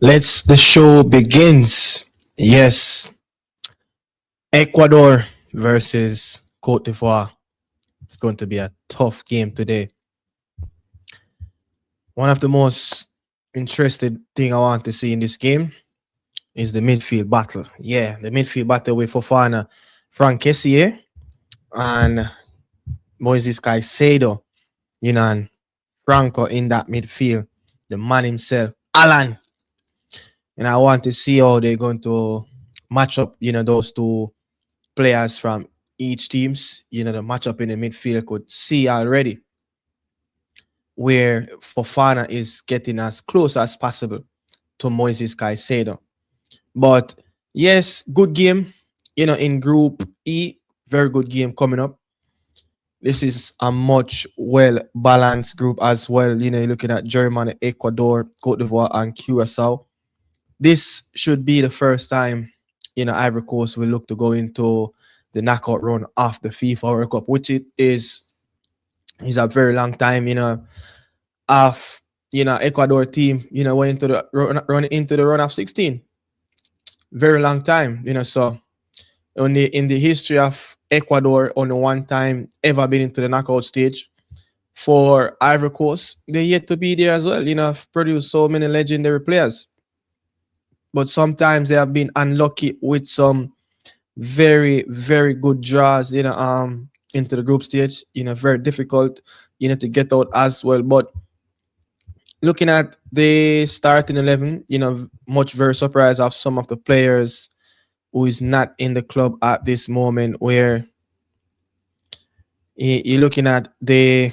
The show begins. Yes, Ecuador versus Cote d'Ivoire. It's going to be a tough game today. One of the most interesting thing I want to see in this game is the midfield battle. Yeah, the midfield battle with Fofana, Frank Kessier, and Moises Caicedo. And Franco in that midfield, the man himself, Alan. And I want to see how they're going to match up. Those two players from each teams, the matchup in the midfield could see already where Fofana is getting as close as possible to Moises Caicedo. But yes, good game, in Group E, very good game coming up. This is a much well balanced group as well. You're looking at Germany, Ecuador, Cote d'Ivoire, and Curacao. This should be the first time, Ivory Coast will look to go into the knockout run of the FIFA World Cup, which it is a very long time, of Ecuador team, went into the run into the run of 16. Very long time, so only in the history of Ecuador, only one time ever been into the knockout stage. For Ivory Coast, they're yet to be there as well, have produced so many legendary players. But sometimes they have been unlucky with some very, very good draws, into the group stage, very difficult, to get out as well. But looking at the starting 11, much very surprised of some of the players who is not in the club at this moment, where you're looking at the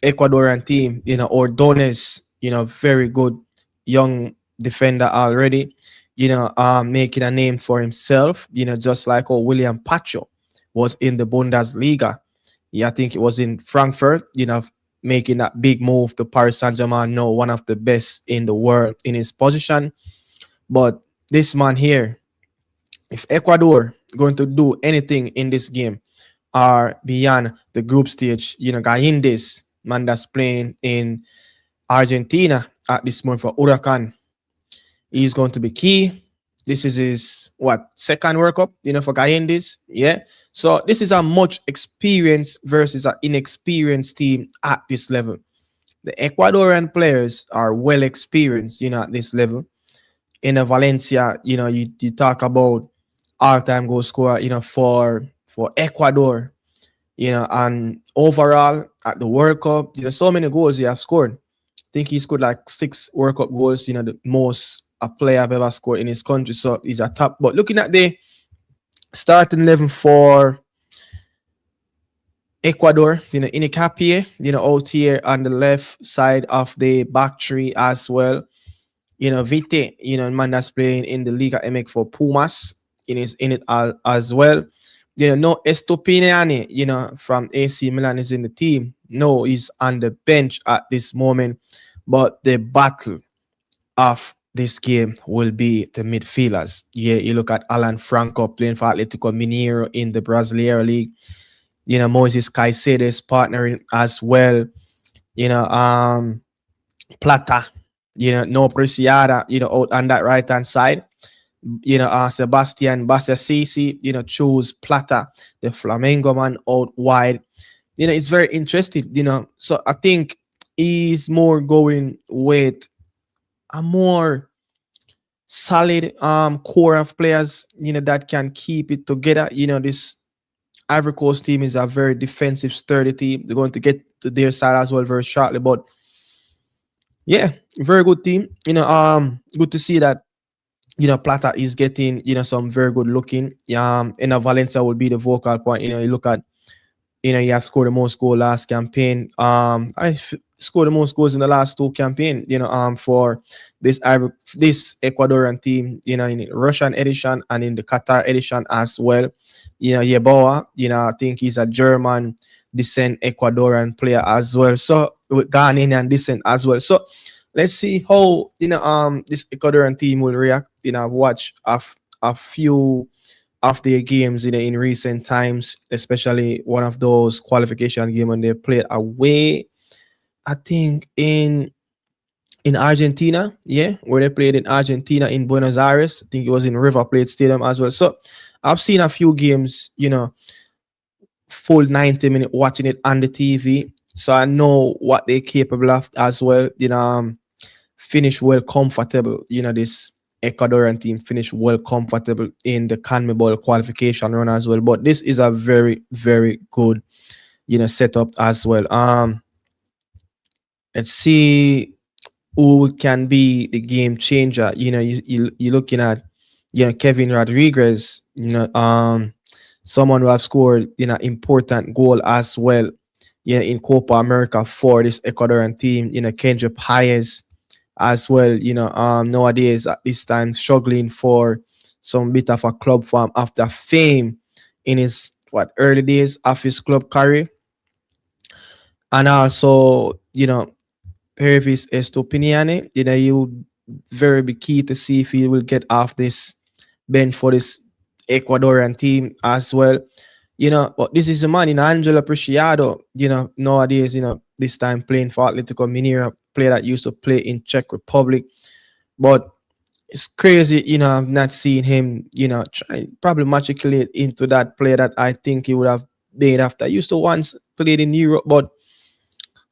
Ecuadorian team, Ordonez, very good young defender already, making a name for himself, just like William Pacho was in the Bundesliga. Yeah, I think it was in Frankfurt, making that big move to Paris Saint-Germain, now one of the best in the world in his position. But this man here, if Ecuador going to do anything in this game or beyond the group stage, Gaindes, man that's playing in Argentina at this moment for Huracan, he's going to be key. This is his second World Cup, for Gaindes. Yeah. So this is a much experienced versus an inexperienced team at this level. The Ecuadorian players are well experienced, at this level. In a Valencia, you talk about all-time goal scorer, for Ecuador, and overall at the World Cup, so many goals he have scored. I think he scored like 6 World Cup goals, the most a player have ever scored in his country. So he's a top. But looking at the starting 11 for Ecuador, Inicapie, out here on the left side of the back three as well. Vite, man that's playing in the Liga MX for Pumas, in it as well. No Estopiniani, from AC Milan is in the team. No, he's on the bench at this moment. But the battle of this game will be the midfielders. Yeah, you look at Alan Franco playing for Atletico Mineiro in the Brasileiro League. Moises Caicedo is partnering as well. Plata, no Preciada, out on that right hand side. Sebastian Bassasisi, choose Plata, the Flamengo man, out wide. It's very interesting, So I think he's more going with a more solid core of players, that can keep it together. This Ivory Coast team is a very defensive, sturdy team. They're going to get to their side as well very shortly. But yeah, very good team. Good to see that Plata is getting, some very good looking. Valencia will be the vocal point. You look at, he have scored the most goal last campaign. Scored the most goals in the last 2 campaign, for this Ecuadorian team, in the Russian edition and in the Qatar edition as well. Yeboah, I think he's a German descent Ecuadorian player as well. So with Ghanaian descent as well. So let's see how this Ecuadorian team will react. I've watched a few of their games in recent times, especially one of those qualification games when they played away. I think in in Argentina, yeah, where they played in Argentina in Buenos Aires. I think it was in River Plate Stadium as well. So I've seen a few games, full 90-minute watching it on the TV. So I know what they're capable of as well. Finish well comfortable. This Ecuadorian team finished well comfortable in the CONMEBOL qualification run as well. But this is a very, very good, setup as well. Let's see who can be the game changer. You're looking at Kevin Rodriguez, someone who have scored important goal as well. In Copa America for this Ecuadorian team. Kendra Paez as well. Nowadays at this time struggling for some bit of a club form after fame in his early days of his club career, and also Pervis Estopiniani. You very be key to see if he will get off this bench for this Ecuadorian team as well. But this is a man in Angelo Preciado, nowadays, this time playing for Atletico Mineiro, player that used to play in Czech Republic. But it's crazy, I've not seen him, try probably matriculate into that player that I think he would have been after. I used to once played in Europe, but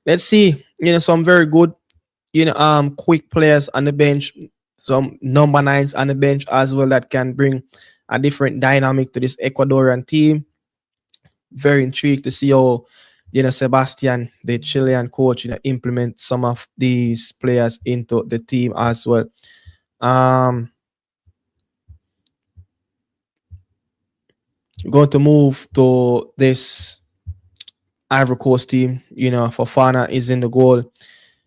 let's see, some very good, quick players on the bench, some number nines on the bench as well that can bring a different dynamic to this Ecuadorian team. Very intrigued to see how Sebastian, the Chilean coach, implement some of these players into the team as well. We're going to move to this Ivory Coast team. Fofana is in the goal.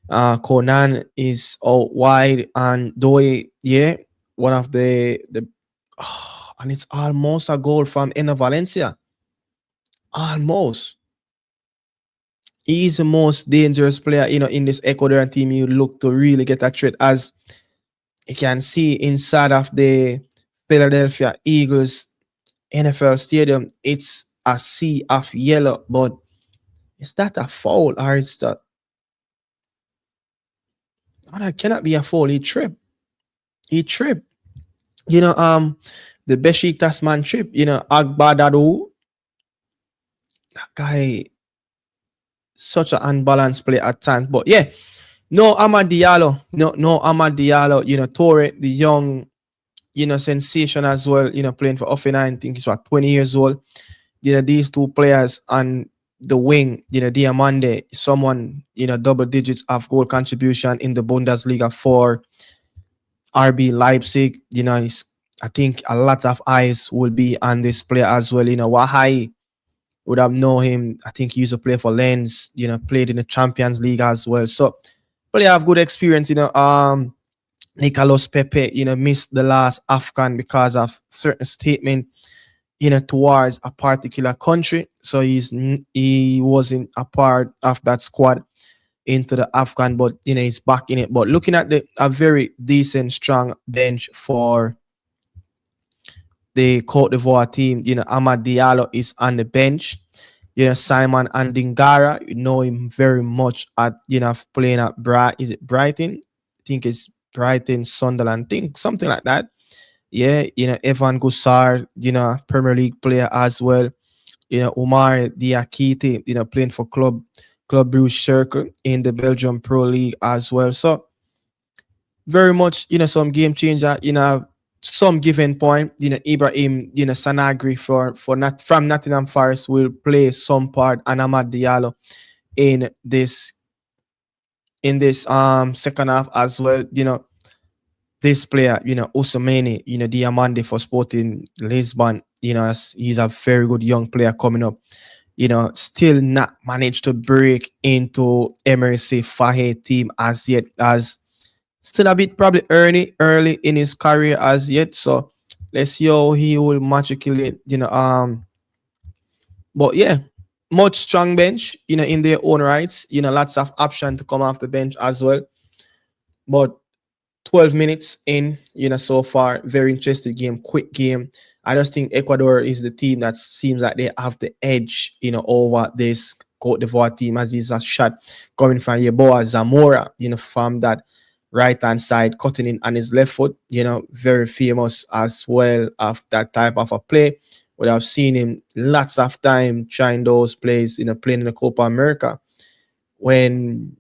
Conan is out wide, and Doe, yeah, one of the and it's almost a goal from Ena Valencia. Almost. He's the most dangerous player, in this Ecuadorian team. You look to really get a threat, as you can see inside of the Philadelphia Eagles NFL stadium. It's a sea of yellow, but is that a foul or is that? Oh, that cannot be a foul. He tripped. He tripped. The Besiktas man trip. Agbadado. That guy, such an unbalanced player at times. But yeah, no Amad Diallo. No Amad Diallo. Torre, the young, sensation as well, playing for Offenheim. I think he's 20 years old. These two players on the wing, Diamande, someone, double digits of goal contribution in the Bundesliga for RB Leipzig. I think a lot of eyes will be on this player as well. Wahai would have known him. I think he used to play for Lens, played in the Champions League as well. So player have good experience, Nicolas Pepe, missed the last AFCON because of certain statement, towards a particular country. So he wasn't a part of that squad into the AFCON, but he's back in it. But looking at a very decent, strong bench for the Cote d'Ivoire team, Amad Diallo is on the bench. Simon Andingara, him very much at playing at is it Brighton? I think it's Brighton, Sunderland, think something like that. Yeah, Evan Gusar, Premier League player as well. Omar Diakite, playing for Club Brugge Circle in the Belgium Pro League as well. So very much, some game changer, some given point, Ibrahim, Sanagri from Nottingham Forest will play some part, and Amad Diallo in this second half as well. This player, Ousmane, Diamande for Sporting Lisbon, he's a very good young player coming up. Still not managed to break into MRC Fahe team as yet, as still a bit probably early in his career as yet. So let's see how he will matriculate, but yeah, much strong bench, in their own rights, lots of option to come off the bench as well. But 12 minutes in, so far, very interesting game, quick game. I just think Ecuador is the team that seems like they have the edge, over this Cote d'Ivoire team, as is a shot coming from Yeboah Zamora, from that right hand side, cutting in on his left foot. Very famous as well of that type of a play. But I've seen him lots of time trying those plays, playing in the Copa America when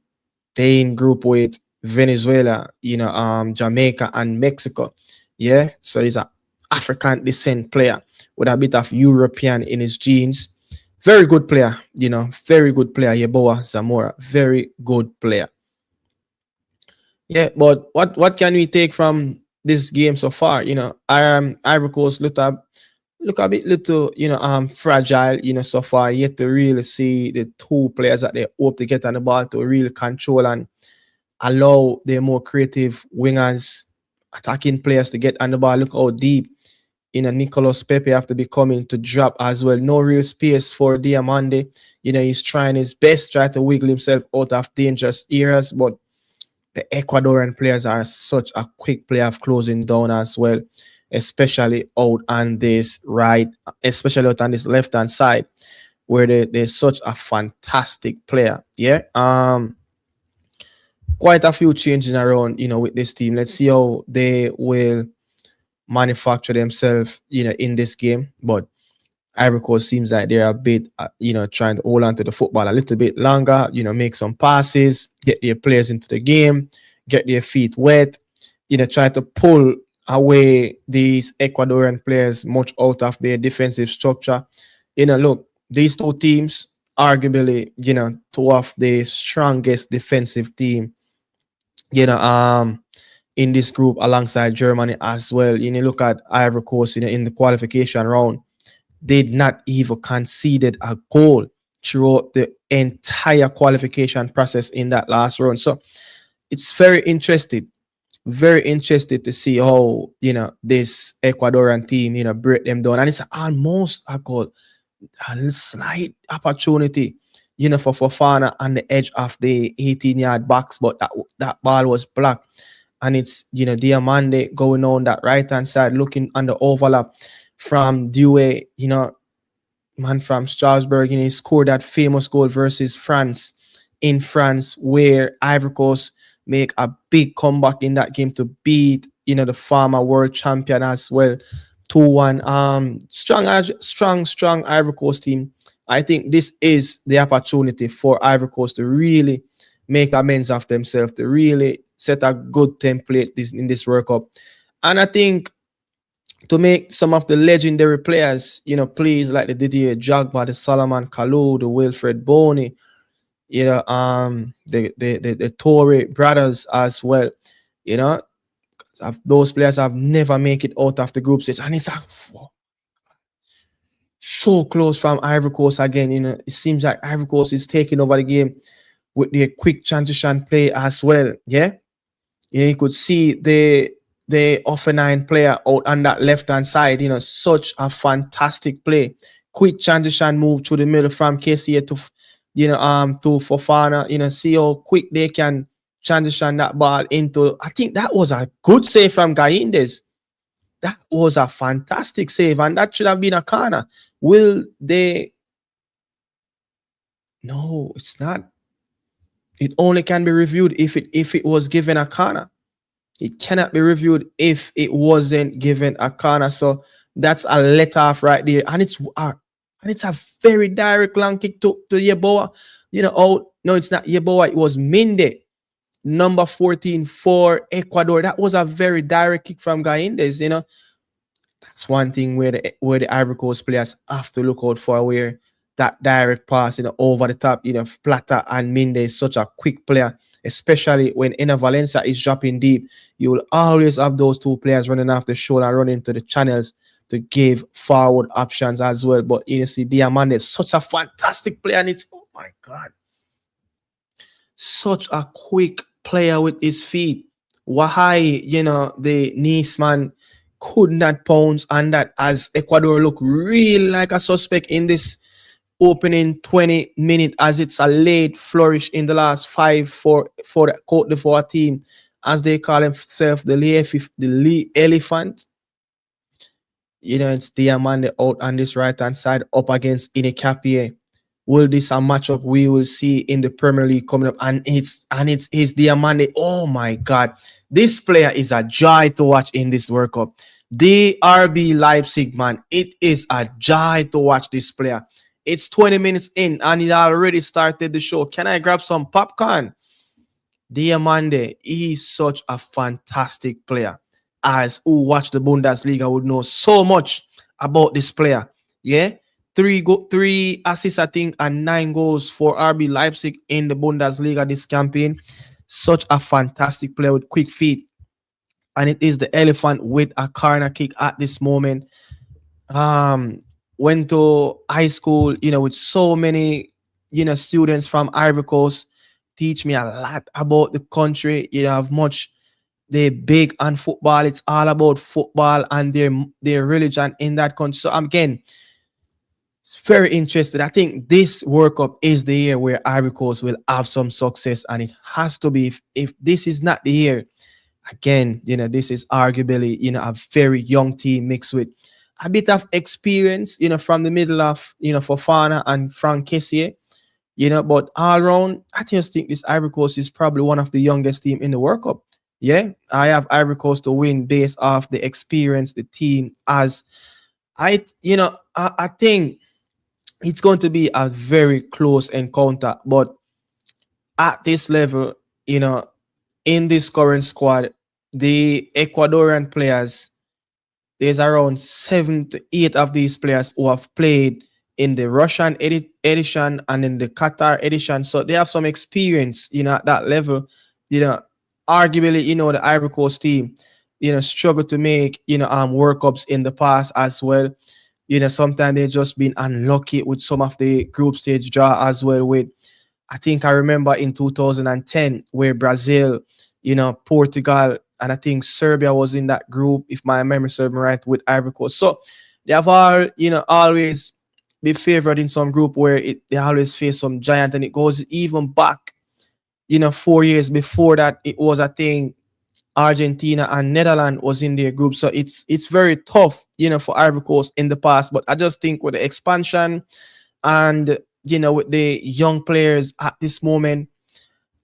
they in group with Venezuela, Jamaica and Mexico. Yeah, so he's a African descent player with a bit of European in his genes. Very good player, very good player. Yeboah Zamora, very good player. Yeah, but what can we take from this game so far? Ivory Coast look a bit little, fragile, so far. Yet to really see the two players that they hope to get on the ball to really control and allow their more creative wingers, attacking players to get on the ball. Look how deep, Nicolas Pepe have to be coming to drop as well. No real space for Diamande. He's trying his best, try to wiggle himself out of dangerous areas, but the Ecuadorian players are such a quick play of closing down as well, especially out on this right, especially out on this left hand side, where they're such a fantastic player. Yeah. Quite a few changes around, with this team. Let's see how they will manufacture themselves, in this game. But Ivory Coast seems like they're a bit, trying to hold on to the football a little bit longer, make some passes, get their players into the game, get their feet wet, try to pull away these Ecuadorian players much out of their defensive structure. Look, these two teams, arguably, two of the strongest defensive team, in this group alongside Germany as well. Look at Ivory Coast, in the qualification round, they not even conceded a goal throughout the entire qualification process in that last round. So it's very interested to see how, this Ecuadorian team, break them down. And it's almost a slight opportunity, for Fofana on the edge of the 18-yard box, but that ball was blocked. And it's, Diamande going on that right-hand side, looking on the overlap from Due, man from Strasbourg, he scored that famous goal versus France in France, where Ivory Coast make a big comeback in that game to beat, the former world champion as well. 2-1. Strong Ivory Coast team. I think this is the opportunity for Ivory Coast to really make amends of themselves, to really set a good template in this World Cup. And I think to make some of the legendary players, please, like the Didier Drogba, the Solomon Kalou, the Wilfred Boney, the Torre brothers as well, those players have never make it out of the group stage, and it's so close from Ivory Coast again. It seems like Ivory Coast is taking over the game with their quick transition play as well. Yeah, you could see the Offenine player out on that left hand side. Such a fantastic play, quick transition move to the middle from KCA to Fofana. See how quick they can transition that ball into. I think that was a good save from Gaindes. That was a fantastic save, and that should have been a corner. Will they? No, it's not. It only can be reviewed if it was given a corner. It cannot be reviewed if it wasn't given a corner. So that's a let off right there, and it's a very direct long kick to Yeboah. Oh no, it's not Yeboah. It was Minde, number 14 for Ecuador. That was a very direct kick from Gaindes. That's one thing where the Ivory Coast players have to look out for, where that direct pass, over the top, Plata and Minde is such a quick player, especially when Ena Valencia is dropping deep. You will always have those two players running off the shoulder and running into the channels to give forward options as well. But you see, Diamande is such a fantastic player, and it's, oh my God, such a quick player with his feet. Wahai, the Nice man could not pounce on that, as Ecuador look really like a suspect in this opening 20 minutes, as it's a late flourish in the last 5 for the Cote d'Ivoire team, as they call themselves the Lee Elephant. It's Diamande out on this right hand side up against Inekapie. will this a matchup we will see in the Premier League coming up? And it's Diamande. Oh my God, this player is a joy to watch in this World Cup. The RB Leipzig, man, it is a joy to watch this player. It's 20 minutes in and he already started the show. Can I grab some popcorn? Diamande, he's such a fantastic player. As who watch the Bundesliga would know so much about this player. Yeah, three assists, I think, and 9 goals for RB Leipzig in the Bundesliga this campaign. Such a fantastic player with quick feet, and it is the elephant with a corner kick at this moment. Um, Went to high school, with so many, students from Ivory Coast. Teach me a lot about the country. Have much they big on football. It's all about football and their religion in that country. So again, it's very interested. I think this World Cup is the year where Ivory Coast will have some success, and it has to be. If this is not the year, again, this is arguably, a very young team mixed with a bit of experience, from the middle of, Fofana and Frank Kessié, but all around, I just think this Ivory Coast is probably one of the youngest team in the World Cup. Yeah, I have Ivory Coast to win based off the experience, the team. As I think it's going to be a very close encounter. But at this level, in this current squad, the Ecuadorian players, there's around 7 to 8 of these players who have played in the Russian edition and in the Qatar edition. So they have some experience, at that level. You know, Arguably, the Ivory Coast team, struggle to make, World Cups in the past as well. Sometimes they just been unlucky with some of the group stage draw as well. With I think I remember in 2010 where Brazil, Portugal, and I think Serbia was in that group, if my memory serves me right, with Ivory Coast. So they have all, always be favored in some group where they always face some giant, and it goes even back, 4 years before that. It was, I think, Argentina and Netherlands was in their group. So it's very tough, for Ivory Coast in the past. But I just think with the expansion and, with the young players at this moment,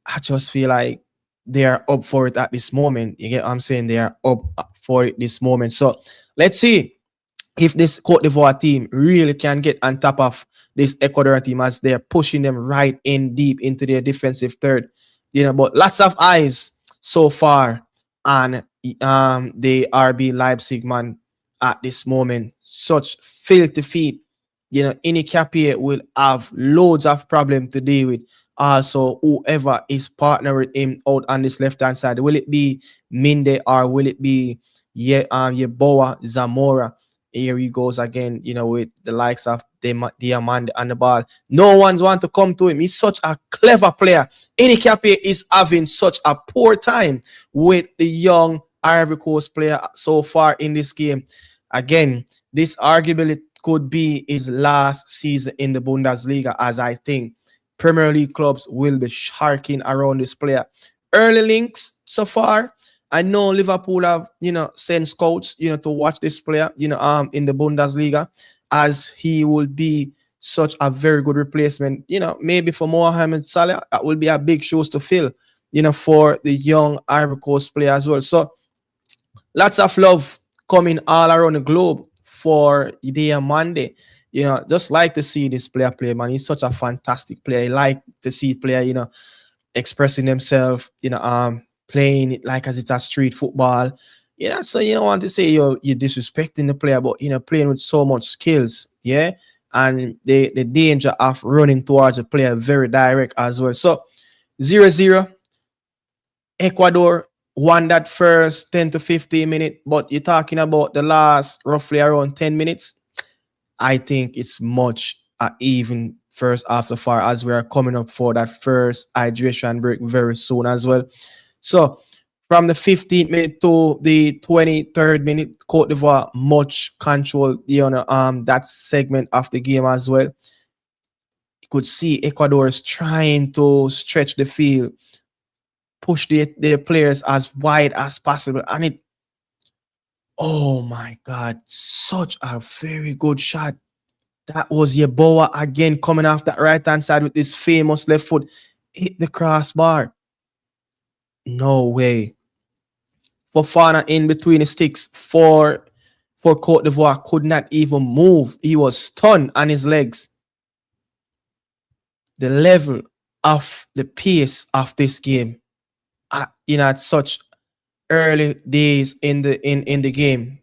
I just feel like they are up for it at this moment. You get what I'm saying? They are up for it this moment. So let's see if this Cote d'Ivoire team really can get on top of this Ecuadorian team as they're pushing them right in deep into their defensive third. But lots of eyes so far on the RB Leipzig, man, at this moment. Such filthy feet. Any Capier will have loads of problem to deal with. Also, whoever is partner with him out on this left hand side, will it be Minde or will it be Yeboah Zamora? Here he goes again, with the likes of Diamande on the ball. No one's want to come to him. He's such a clever player. Any Capier is having such a poor time with the young Ivory Coast player so far in this game. Again, this arguably could be his last season in the Bundesliga, as I think Premier League clubs will be sharking around this player. Early links so far. I know Liverpool have, sent scouts, to watch this player, in the Bundesliga, as he will be such a very good replacement. Maybe for Mohamed Salah, that will be a big shoes to fill, for the young Ivory Coast player as well. So lots of love coming all around the globe for Diamande. Just like to see this player play, man. He's such a fantastic player. I like to see player, expressing themselves, playing it like as it's a street football. So you don't want to say you're disrespecting the player, but playing with so much skills, yeah. And the danger of running towards a player very direct as well. So 0-0. Ecuador won that first 10 to 15 minutes, but you're talking about the last roughly around 10 minutes. I think it's much even first half so far, as we are coming up for that first hydration break very soon as well. So from the 15th minute to the 23rd minute, Cote d'Ivoire much control that segment of the game as well. You could see Ecuador is trying to stretch the field, push their players as wide as possible, and oh my God, such a very good shot. That was Yeboah again coming off that right hand side with this famous left foot. Hit the crossbar. No way. Fofana in between the sticks for Cote d'Ivoire could not even move. He was stunned on his legs. The level of the pace of this game, at such early days in the game,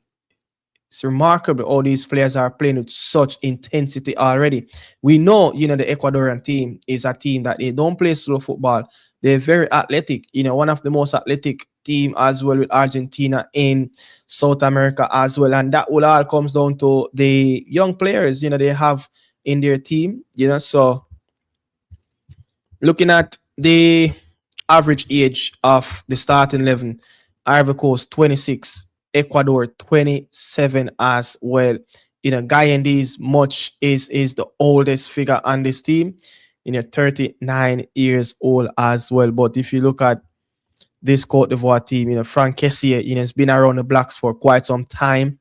it's remarkable all these players are playing with such intensity already. We know, the Ecuadorian team is a team that they don't play slow football. They're very athletic. One of the most athletic team as well with Argentina in South America as well. And that will all comes down to the young players, they have in their team. So looking at the average age of the starting 11, Ivory Coast 26, Ecuador 27 as well. Guyanese much is the oldest figure on this team, 39 years old as well. But if you look at this Cote d'Ivoire team, Frank Kessié, has been around the blocks for quite some time.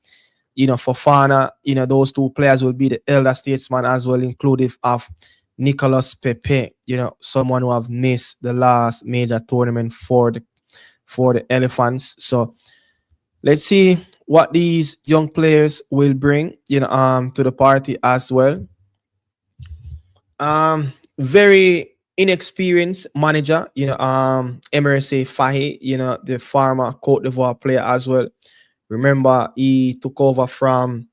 Fofana, those two players will be the elder statesman as well, inclusive of Nicolas Pepe, someone who have missed the last major tournament for the Elephants. So let's see what these young players will bring, to the party as well. Very inexperienced manager, Emery Fahy, the former Cote d'Ivoire player as well. Remember, he took over from,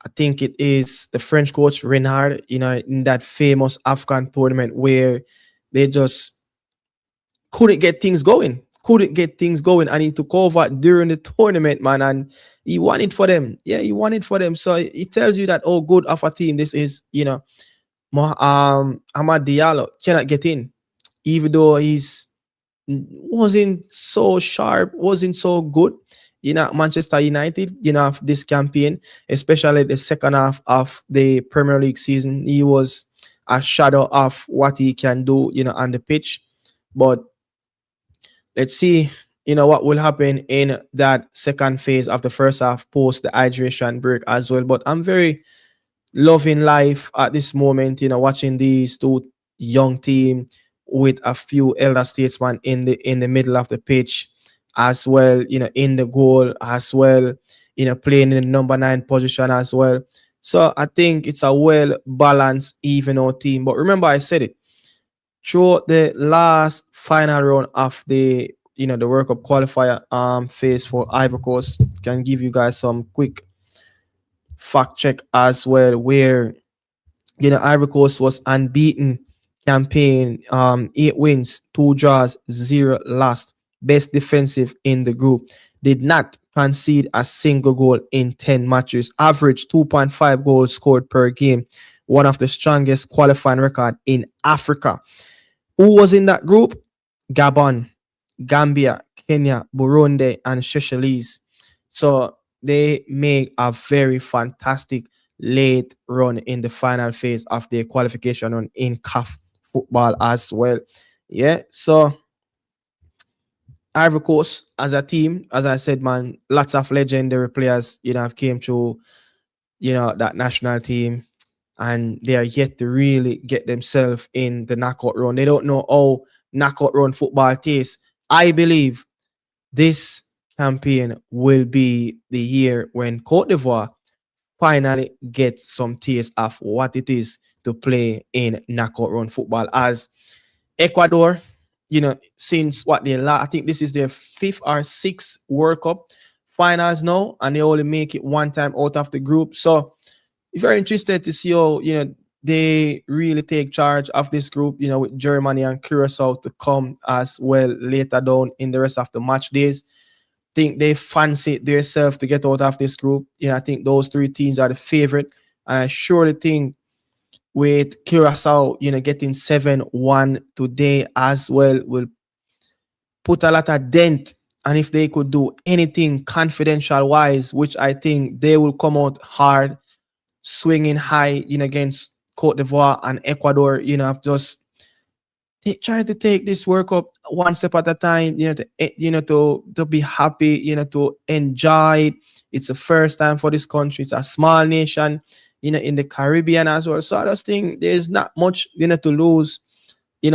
I think it is the French coach Renard, in that famous Afghan tournament where they just couldn't get things going. And he took over during the tournament, man, and he won it for them. Yeah, he won it for them. So it tells you that good of a team this is, Ahmad Diallo cannot get in, even though he's wasn't so sharp, wasn't so good. Manchester United, this campaign, especially the second half of the Premier League season, he was a shadow of what he can do, on the pitch. But let's see, what will happen in that second phase of the first half post the hydration break as well. But I'm very loving life at this moment, watching these two young team with a few elder statesmen in the middle of the pitch as well, in the goal as well, playing in the number 9 position as well. So I think it's a well balanced, even out team. But remember, I said it through the last final round of the the World Cup qualifier phase for Ivory Coast. Can give you guys some quick fact check as well, where Ivory Coast was unbeaten campaign, 8 wins, 2 draws, 0 lost, best defensive in the group, did not concede a single goal in 10 matches, average 2.5 goals scored per game, one of the strongest qualifying record in Africa. Who was in that group? Gabon, Gambia, Kenya, Burundi, and Seychelles. So they make a very fantastic late run in the final phase of their qualification run in CAF football as well. Yeah, so Ivory Coast as a team, as I said, man, lots of legendary players, have came through, that national team, and they are yet to really get themselves in the knockout round. They don't know how knockout round football tastes. I believe this campaign will be the year when Cote d'Ivoire finally get some taste of what it is to play in knockout round football. As Ecuador, since what I think this is their 5th or 6th World Cup finals now, and they only make it one time out of the group. So very interested to see how they really take charge of this group, with Germany and Curacao to come as well later down in the rest of the match days. Think they fancy themselves to get out of this group. I think those 3 teams are the favorite. And I surely think with Curacao, getting 7-1 today as well will put a lot of dent. And if they could do anything confidential wise, which I think they will come out hard, swinging high, against Cote d'Ivoire and Ecuador, just try to take this World Cup one step at a time, to be happy, to enjoy, It's the first time for this country. It's a small nation, in the Caribbean as well. So I just think there's not much, to lose,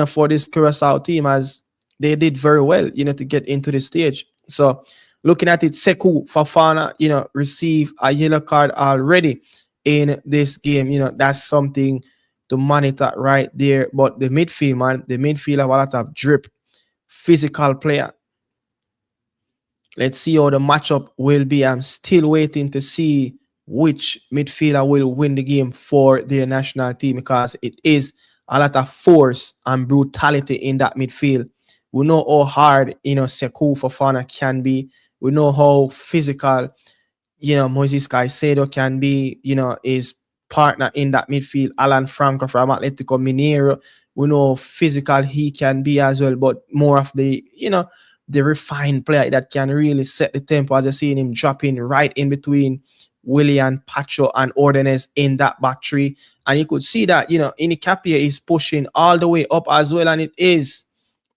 for this Curacao team, as they did very well, to get into the stage. So looking at it, Sekou Fafana, receive a yellow card already in this game. That's something to monitor right there. But the midfield, man, the midfield have a lot of drip, physical player. Let's see how the matchup will be. I'm still waiting to see which midfielder will win the game for their national team, because it is a lot of force and brutality in that midfield. We know how hard, Sekou Fofana can be. We know how physical, Moses Caicedo can be, his partner in that midfield, Alan Franco from Atletico Mineiro. We know how physical he can be as well, but more of the refined player that can really set the tempo, as you're seeing him dropping right in between Willian, Pacho, and Ordonez in that back three. And you could see that, Inikapia is pushing all the way up as well, and it is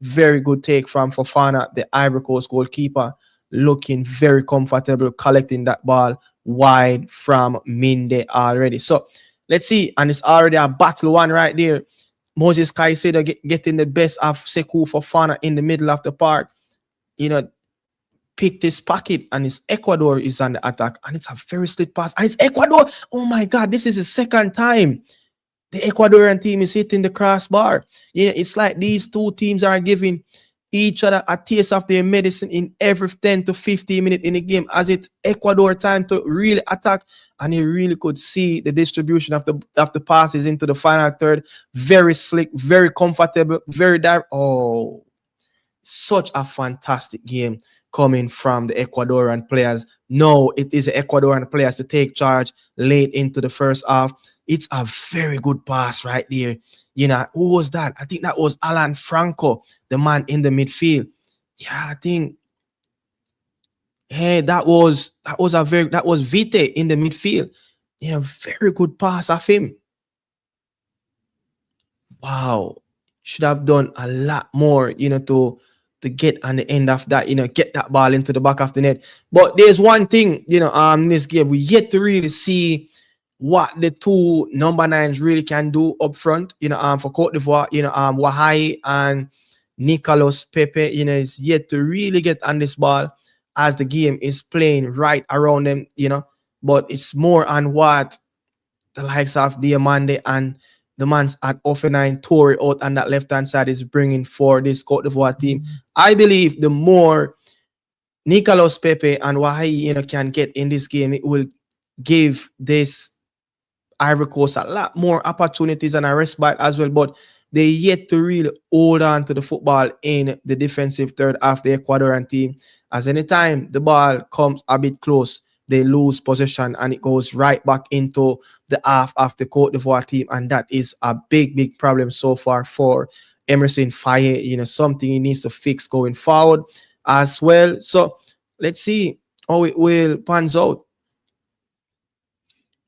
very good take from Fofana, the Ivory Coast goalkeeper, looking very comfortable collecting that ball wide from Minde already. So let's see, and it's already a battle one right there. Moses Caicedo getting the best of Sekou Fofana in the middle of the park. Picked his pocket, and his Ecuador is on the attack, and it's a very slick pass. And it's Ecuador. Oh my God, this is the second time the Ecuadorian team is hitting the crossbar. It's like these two teams are giving each other a taste of their medicine in every 10 to 15 minutes in the game, as it's Ecuador time to really attack. And you really could see the distribution of the passes into the final third. Very slick, very comfortable, very direct. Oh, such a fantastic game coming from the Ecuadorian players. No, it is the Ecuadorian players to take charge late into the first half. It's a very good pass right there. Who was that? I think that was Alan Franco, the man in the midfield. Yeah, I think. Hey, that was Vite in the midfield. Yeah, very good pass of him. Wow, should have done a lot more, to get on the end of that, get that ball into the back of the net. But there's one thing, in this game, we yet to really see what the two number nines really can do up front, for Cote d'Ivoire, Wahai and Nicolas Pepe, is yet to really get on this ball as the game is playing right around them, but it's more on what the likes of Diamande and the man's at Offenheim Tory out on that left-hand side is bringing for this Cote d'Ivoire team. I believe the more Nicolas Pepe and Wahai, can get in this game, it will give this Ivory Coast a lot more opportunities and a respite as well. But they yet to really hold on to the football in the defensive third of the Ecuadorian team. As anytime the ball comes a bit close, they lose possession and it goes right back into the half of the Cote d'Ivoire team. And that is a big, big problem so far for Emerson Faye. Something he needs to fix going forward as well. So let's see how it will pans out.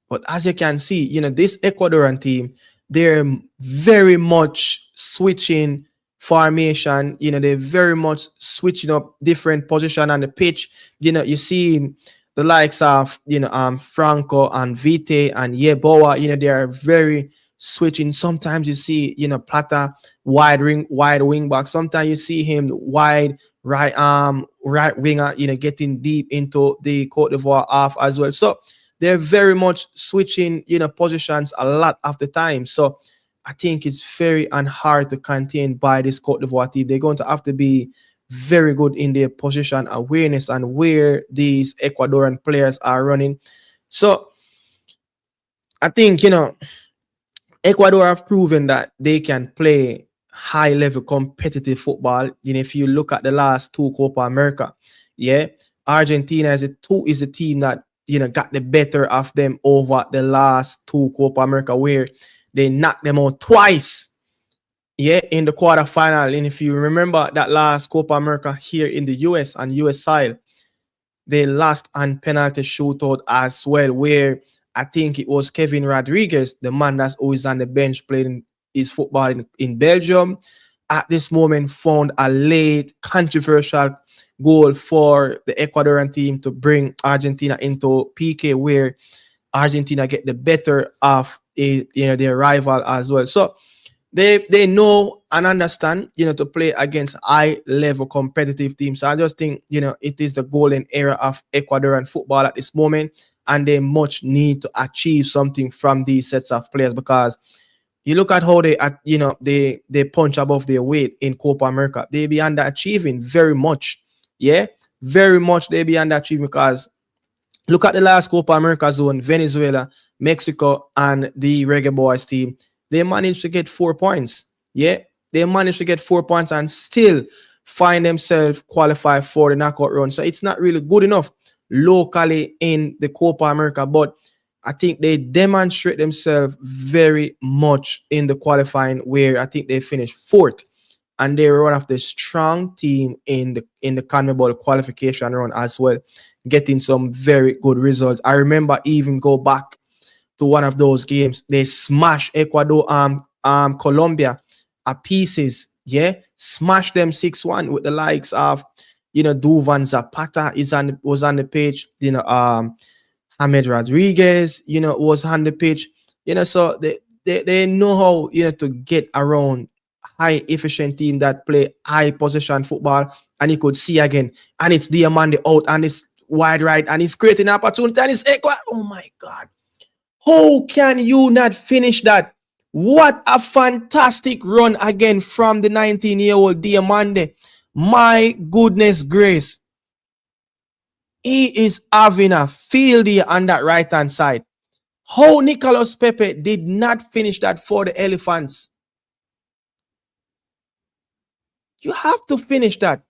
But as you can see, this Ecuadorian team, they're very much switching formation. They're very much switching up different position on the pitch. You see the likes of, Franco and Vite and Yeboah, they are very switching. Sometimes you see, Plata wide wing back. Sometimes you see him wide right winger, getting deep into the Cote d'Ivoire half as well. So they're very much switching, positions a lot of the time. So I think it's very hard to contain by this Cote d'Ivoire team. They're going to have to be very good in their position awareness and where these Ecuadorian players are running. So I think, Ecuador have proven that they can play high level competitive football. If you look at the last two Copa America, Argentina is the team that got the better of them over the last two Copa America, where they knocked them out twice. In the quarterfinal. And if you remember that last Copa America here in the US and US side, they lost on penalty shootout as well, where I think it was Kevin Rodriguez, the man that's always on the bench playing his football in Belgium, at this moment found a late controversial goal for the Ecuadorian team to bring Argentina into PK, where Argentina get the better of their rival as well. So they know and understand, to play against high level competitive teams. So I just think, it is the golden era of Ecuadorian football at this moment, and they much need to achieve something from these sets of players, because you look at how they punch above their weight in Copa America. They be underachieving very much. Yeah, very much they be underachieving, because look at the last Copa America zone, Venezuela, Mexico, and the Reggae Boys team. They managed to get 4 points. Yeah, they managed to get 4 points and still find themselves qualified for the knockout run. So it's not really good enough locally in the Copa America, but I think they demonstrate themselves very much in the qualifying, where I think they finished fourth, and they were one of the strong team in the CONMEBOL qualification run as well, getting some very good results. I remember even go back to one of those games. They smashed Ecuador, Colombia at pieces. Yeah, smashed them 6-1 with the likes of Duvan Zapata was on the page. Ahmed Rodriguez, was on the pitch. So they know how to get around high efficient team that play high possession football. And you could see again, and it's Diamande out, and it's wide right, and he's creating opportunity, and it's Ecuador. Oh my God. How can you not finish that? What a fantastic run again from the 19-year-old Diamande. My goodness grace. He is having a field here on that right-hand side. How Nicolas Pepe did not finish that for the Elephants. You have to finish that.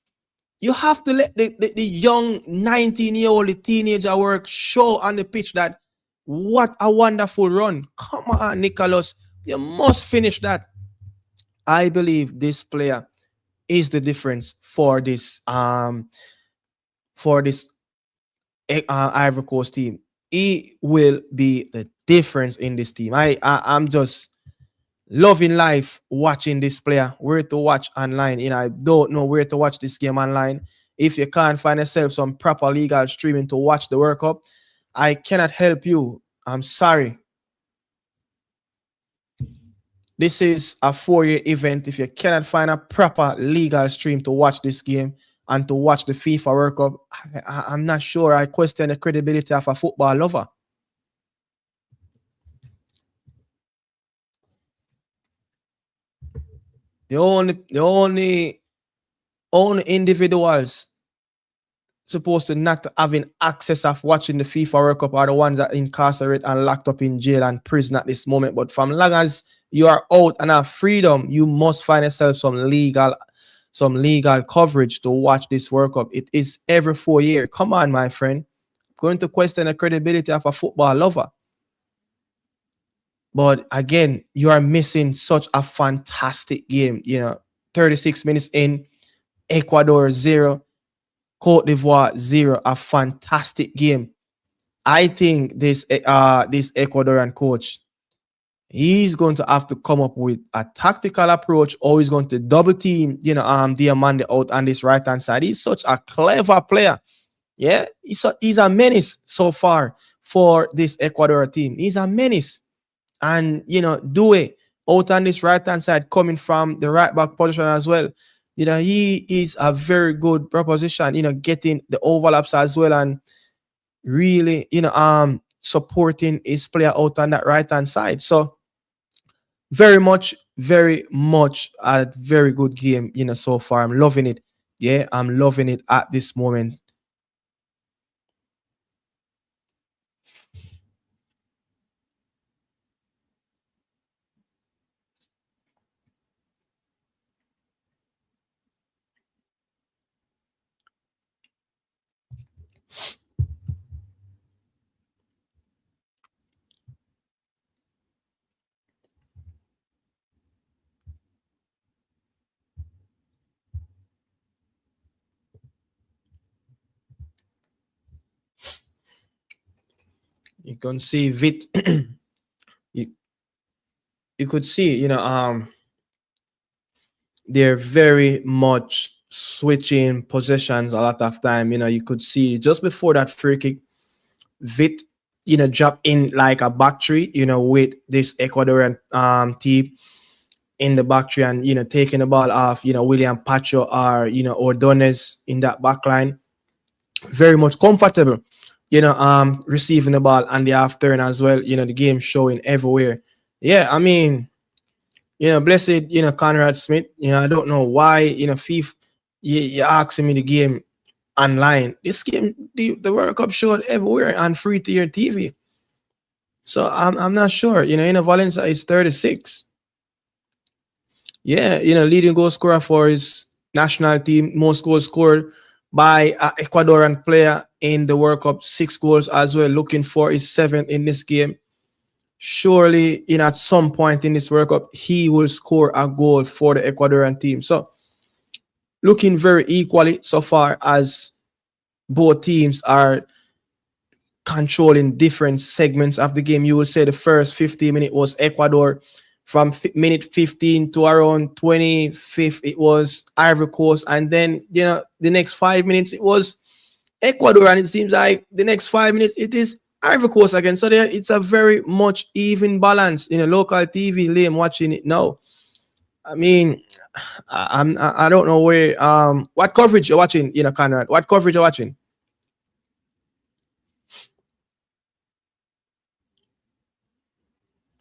You have to let the young 19-year-old teenager work show on the pitch that what a wonderful run. Come on, Nicolas. You must finish that. I believe this player is the difference for this Ivory Coast team. He will be the difference in this team. I'm just loving life watching this player. Where to watch online? I don't know where to watch this game online. If you can't find yourself some proper legal streaming to watch the World Cup, I cannot help you. I'm sorry. This is a 4-year event. If you cannot find a proper legal stream to watch this game and to watch the FIFA World Cup, I'm not sure. I question the credibility of a football lover. The only individuals supposed to not having access of watching the FIFA World Cup are the ones that are incarcerated and locked up in jail and prison at this moment. But from long as you are out and have freedom, you must find yourself some legal coverage to watch this World Cup. It is every 4 years. Come on, my friend. Going to question the credibility of a football lover. But again, you are missing such a fantastic game. 36 minutes in, Ecuador 0, Cote d'Ivoire 0. A fantastic game. I think this Ecuadorian coach, he's going to have to come up with a tactical approach, or he's going to double team, Diamande out on this right hand side. He's such a clever player. Yeah, he's a menace so far for this Ecuador team. He's a menace. And Due out on this right hand side, coming from the right back position as well. He is a very good proposition, getting the overlaps as well, and really, supporting his player out on that right hand side. So very much a very good game, so far. I'm loving it. Yeah, I'm loving it at this moment. You can see Vit. you, you could see, they're very much switching possessions a lot of time. You could see just before that free kick, Vit, drop in like a back three, with this Ecuadorian team in the back three and, taking the ball off, William Pacho or, Ordonez in that back line. Very much comfortable, receiving the ball and the half turn as well, the game showing everywhere. Yeah, I mean, blessed, Conrad Smith, I don't know why, FIFA, you're asking me the game online. This game, the World Cup showed everywhere on free to your TV. So I'm not sure. Valencia is 36. Yeah, leading goal scorer for his national team, most goals scored by an Ecuadorian player in the World Cup, 6 goals as well, looking for his seventh in this game. Surely, at some point in this World Cup, he will score a goal for the Ecuadorian team. So, looking very equally so far as both teams are controlling different segments of the game. You will say the first 15 minutes was Ecuador. From minute 15 to around 25th, it was Ivory Coast. And then, the next 5 minutes, it was Ecuador. And it seems like the next 5 minutes, it is Ivory Coast again. So there, it's a very much even balance. Local TV, Liam watching it now. I mean, I don't know where, what coverage you're watching, Conrad. What coverage you're watching?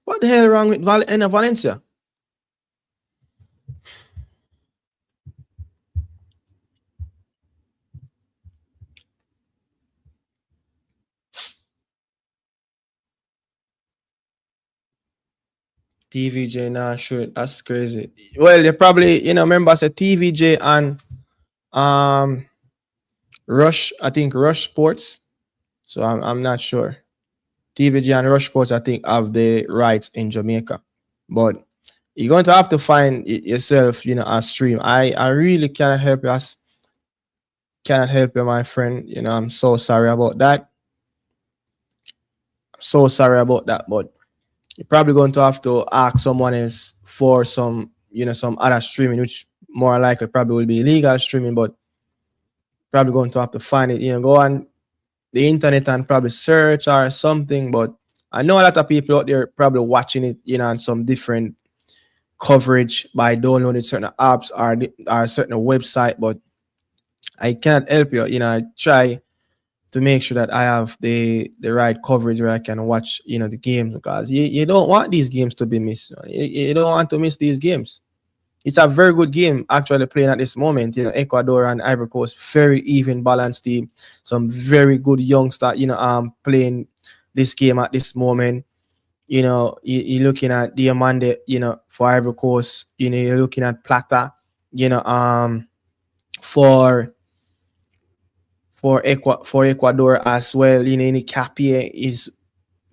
What the hell wrong with Valencia? TVJ, nah, sure, that's crazy. Well, you probably, remember I said TVJ and um Rush, I think Rush Sports. So I'm not sure. TVJ and Rush Sports, I think, have the rights in Jamaica. But you're going to have to find it yourself, a stream. I really cannot help you, my friend. I'm so sorry about that. So sorry about that. But you're probably going to have to ask someone else for some other streaming, which more likely probably will be illegal streaming, but probably going to have to find it, go on the internet and probably search or something. But I know a lot of people out there probably watching it, on some different coverage by downloading certain apps or certain website, but I can't help you. I try to make sure that I have the right coverage where I can watch, the games, because you don't want these games to be missed. You don't want to miss these games. It's a very good game actually playing at this moment. Ecuador and Ivory Coast, very even balanced team. Some very good youngsters, playing this game at this moment. You're looking at Diamande, for Ivory Coast. You're looking at Plata, for for Ecuador as well. Capie is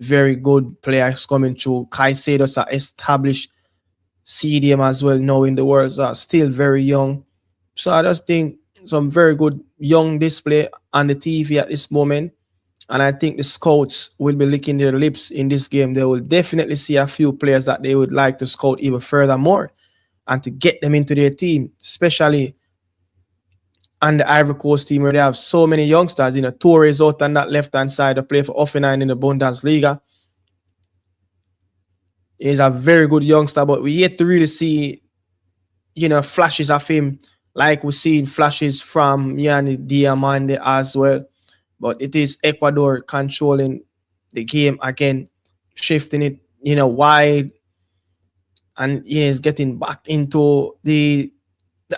very good players coming through. Caicedo's are established CDM as well now in the world, are still very young. So I just think some very good young display on the TV at this moment. And I think the scouts will be licking their lips in this game. They will definitely see a few players that they would like to scout even further more and to get them into their team, especially on the Ivory Coast team where they have so many youngsters. Torres out on that left hand side to play for Offenheim in the Bundesliga. He's a very good youngster, but we yet to really see, flashes of him like we've seen flashes from Yanni Diamande as well. But it is Ecuador controlling the game again, shifting it, wide, and he's getting back into the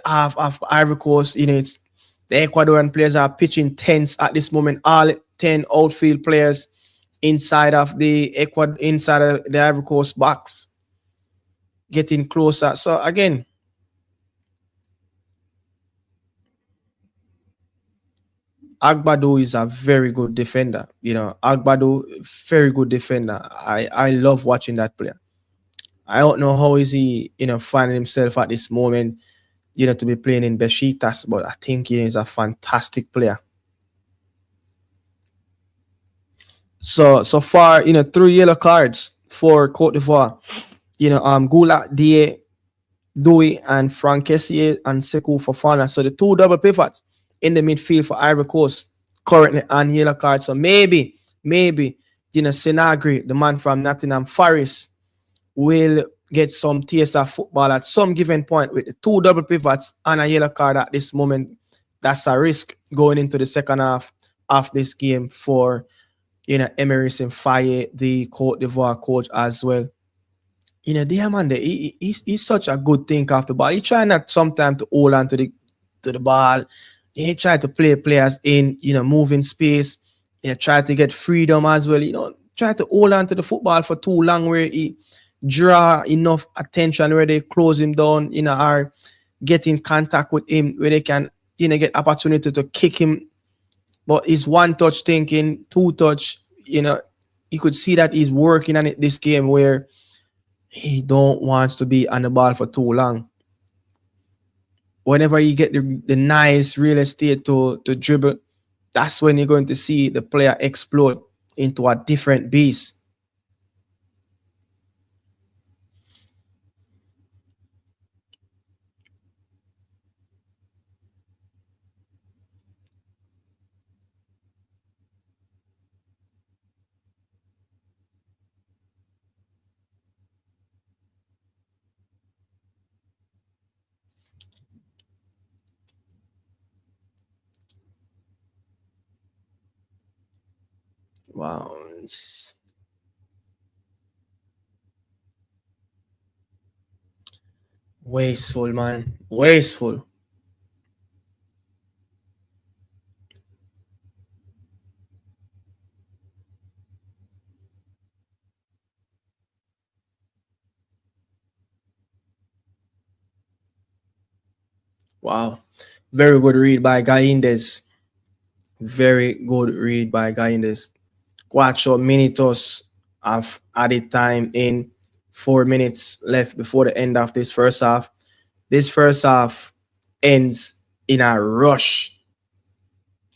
half of Ivory Coast. It's the Ecuadorian players are pitching tents at this moment. All 10 outfield players inside of inside of the Ivory Coast box, getting closer. So again, Agbado is a very good defender. Agbado, very good defender. I love watching that player. I don't know how is he, finding himself at this moment, to be playing in Besiktas, but I think he is a fantastic player. So far, 3 yellow cards for Cote d'Ivoire. Gula Die, Dewey and Frank Kessié and Sekou Fofana. So the two double pivots in the midfield for Ivory Coast currently on yellow card. So maybe, Sinagri, the man from Nottingham Forest, will get some taste of football at some given point with the two double pivots and a yellow card at this moment. That's a risk going into the second half of this game for Emerson Faye, the Cote d'Ivoire coach as well. Diamande, he's such a good thinker of the ball. He try not sometimes to hold on to the ball. He try to play players in, moving space. Try to get freedom as well. Try to hold on to the football for too long where he draw enough attention where they close him down, or get in contact with him where they can, get opportunity to kick him. But it's one touch thinking, two touch, you could see that he's working on it this game where he don't want to be on the ball for too long. Whenever you get the nice real estate to dribble, that's when you're going to see the player explode into a different beast. Wow. It's wasteful, man. Wasteful. Wow. Very good read by Gaindes. Very good read by Gaindes. Cuatro minutos of added time in 4 minutes left before the end of this first half. This first half ends in a rush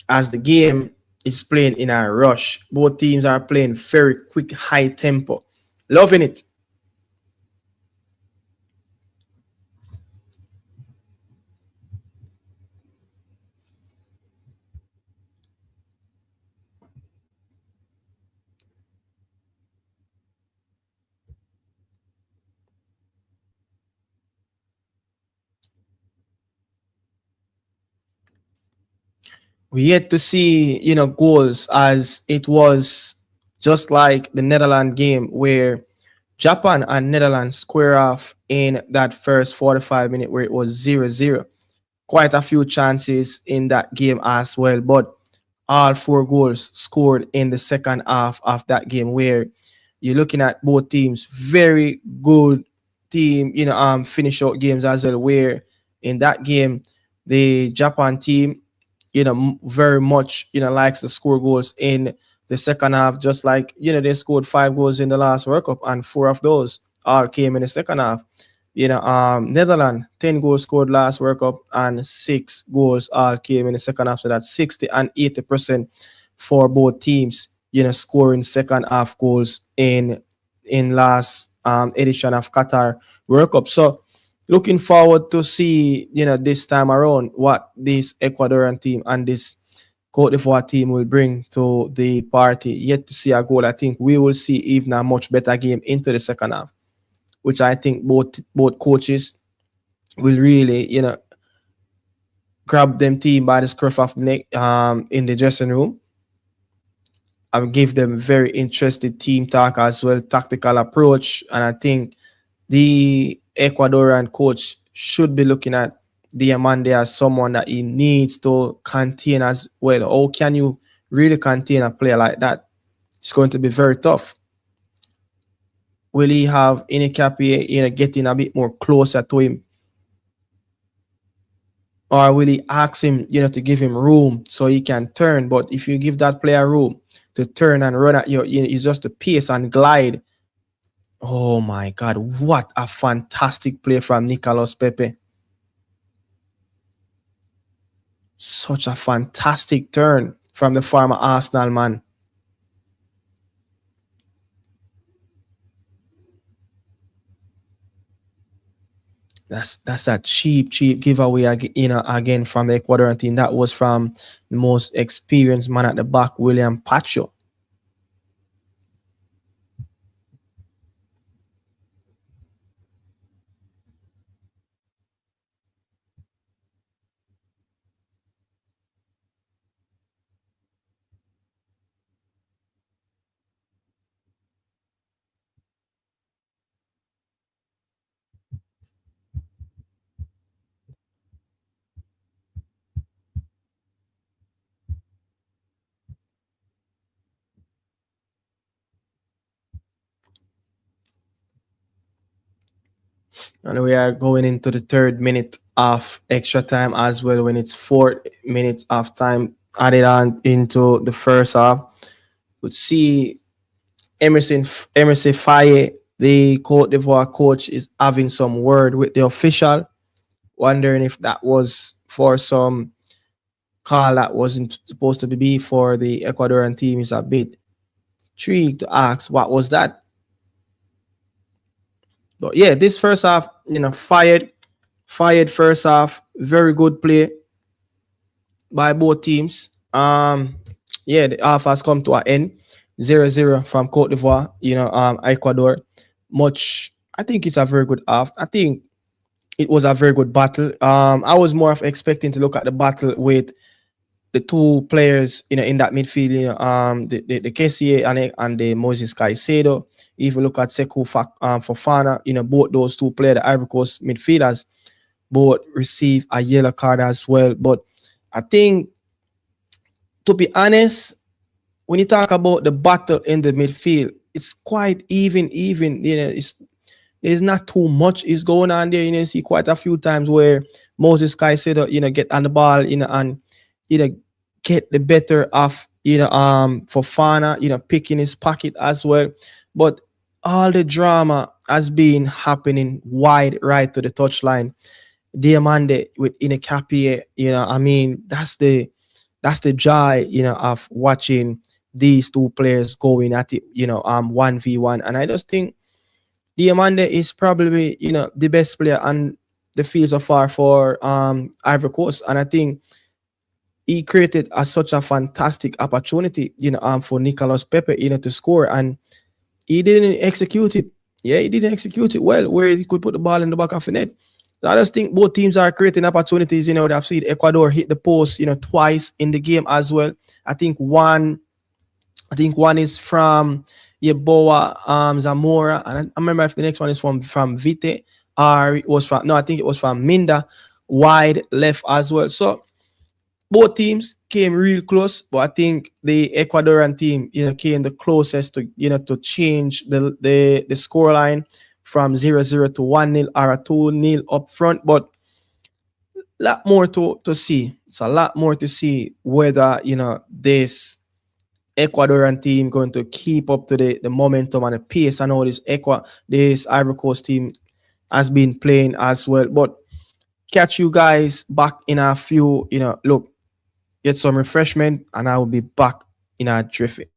as the game is playing in a rush. Both teams are playing very quick, high tempo. Loving it. We yet to see, goals as it was just like the Netherlands game where Japan and Netherlands square off in that first 45 minute where it was 0-0. Quite a few chances in that game as well, but all four goals scored in the second half of that game where you're looking at both teams very good team finish out games as well where in that game the Japan team very much likes to score goals in the second half, just like they scored 5 goals in the last World Cup and 4 of those all came in the second half. Netherlands 10 goals scored last World Cup and 6 goals all came in the second half. So that's 60 and 80% for both teams. Scoring second half goals in last edition of Qatar World Cup. So looking forward to see this time around what this Ecuadorian team and this Cote d'Ivoire team will bring to the party. Yet to see a goal. I think we will see even a much better game into the second half, which I think both coaches will really, grab them team by the scruff of the neck in the dressing room and give them very interested team talk as well, tactical approach. And I think the Ecuadorian coach should be looking at Diamande as someone that he needs to contain as well. How can you really contain a player like that? It's going to be very tough. Will he have any Cappy, getting a bit more closer to him? Or will he ask him, to give him room so he can turn? But if you give that player room to turn and run at you, it's just a pace and glide. Oh my God, what a fantastic play from Nicolas Pepe. Such a fantastic turn from the former Arsenal man. That's a cheap giveaway again from the Ecuadorian team. That was from the most experienced man at the back, William Pacho. And we are going into the third minute of extra time as well when it's 4 minutes of time added on into the first half. Would see Emerson Faye, the Cote d'Ivoire coach, is having some word with the official, wondering if that was for some call that wasn't supposed to be for the Ecuadorian team. Is a bit intrigued to ask what was that. But yeah, this first half, fired first half, very good play by both teams. Yeah, the half has come to an end. 0-0 from Cote d'Ivoire, Ecuador. Much, I think it's a very good half. I think it was a very good battle. I was more of expecting to look at the battle with the two players, in that midfield, the KCA and the Moses Caicedo. If you look at Fofana, both those two players, the Ivory Coast midfielders, both receive a yellow card as well. But I think, to be honest, when you talk about the battle in the midfield, it's quite even. There's not too much is going on there. You see quite a few times where Moses Caicedo, get on the ball, and know get the better of Fofana, picking his pocket as well. But all the drama has been happening wide right to the touchline. Diamande with Inekapi, I mean, that's the joy, of watching these two players going at it, 1v1. And I just think Diamande is probably, the best player on the field so far for Ivory Coast. And I think he created such a fantastic opportunity, for Nicolas Pepe, to score, and he didn't execute it. Yeah, he didn't execute it well, where he could put the ball in the back of the net. So I just think both teams are creating opportunities. I've seen Ecuador hit the post, twice in the game as well. I think one, I think one is from Yeboah Zamora, and I remember if the next one is from Vite, or it was from, no, I think it was from Minda, wide left as well. So both teams came real close, but I think the Ecuadorian team, came the closest to, to change the score line from 0-0 to 1-0 or a 2-0 up front. But a lot more to see. It's a lot more to see whether, this Ecuadorian team going to keep up to the momentum and the pace. I know this Ivory Coast team has been playing as well. But catch you guys back in a few, look, get some refreshment, and I will be back in a jiffy.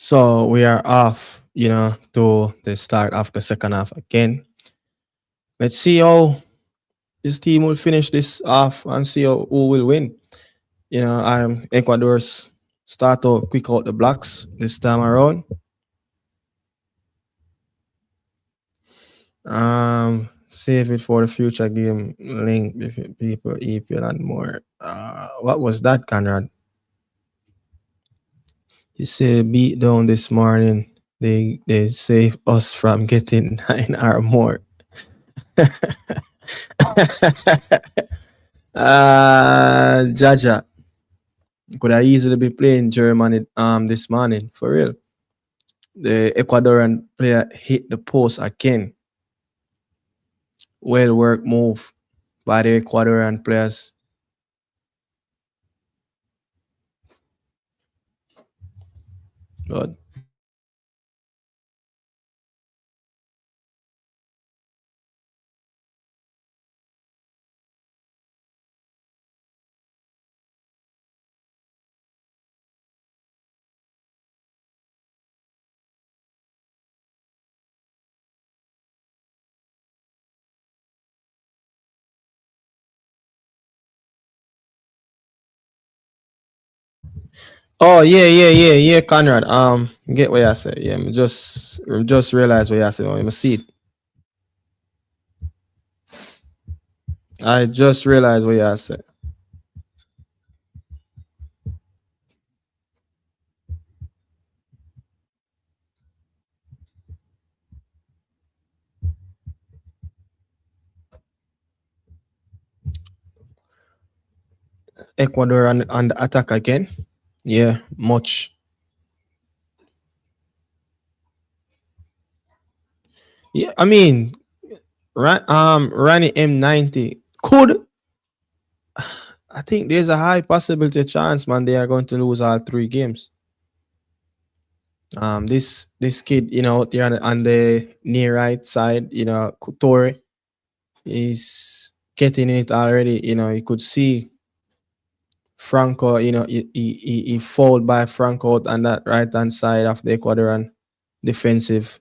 So we are off, to the start of the second half again. Let's see how this team will finish this off and see who will win. I'm Ecuador's start to quick out the blocks this time around. Save it for the future game link with people, EPL and more. What was that, Conrad? You say beat down this morning. They save us from getting 9 or more. Jaja could have easily be playing Germany this morning for real. The Ecuadorian player hit the post again. Well work move by the Ecuadorian players. Good. Oh yeah, Conrad. Get what I said. Yeah, me just realized what I said. I see it. I just realized what I said. Ecuador on the attack again. Yeah, much. Yeah, I mean, Rani M90 could. I think there's a high possibility chance, man. They are going to lose all 3 games. This kid, out there on the near right side, Couture is getting it already. You could see Franco. He fouled by Franco out on that right hand side of the Ecuadorian defensive.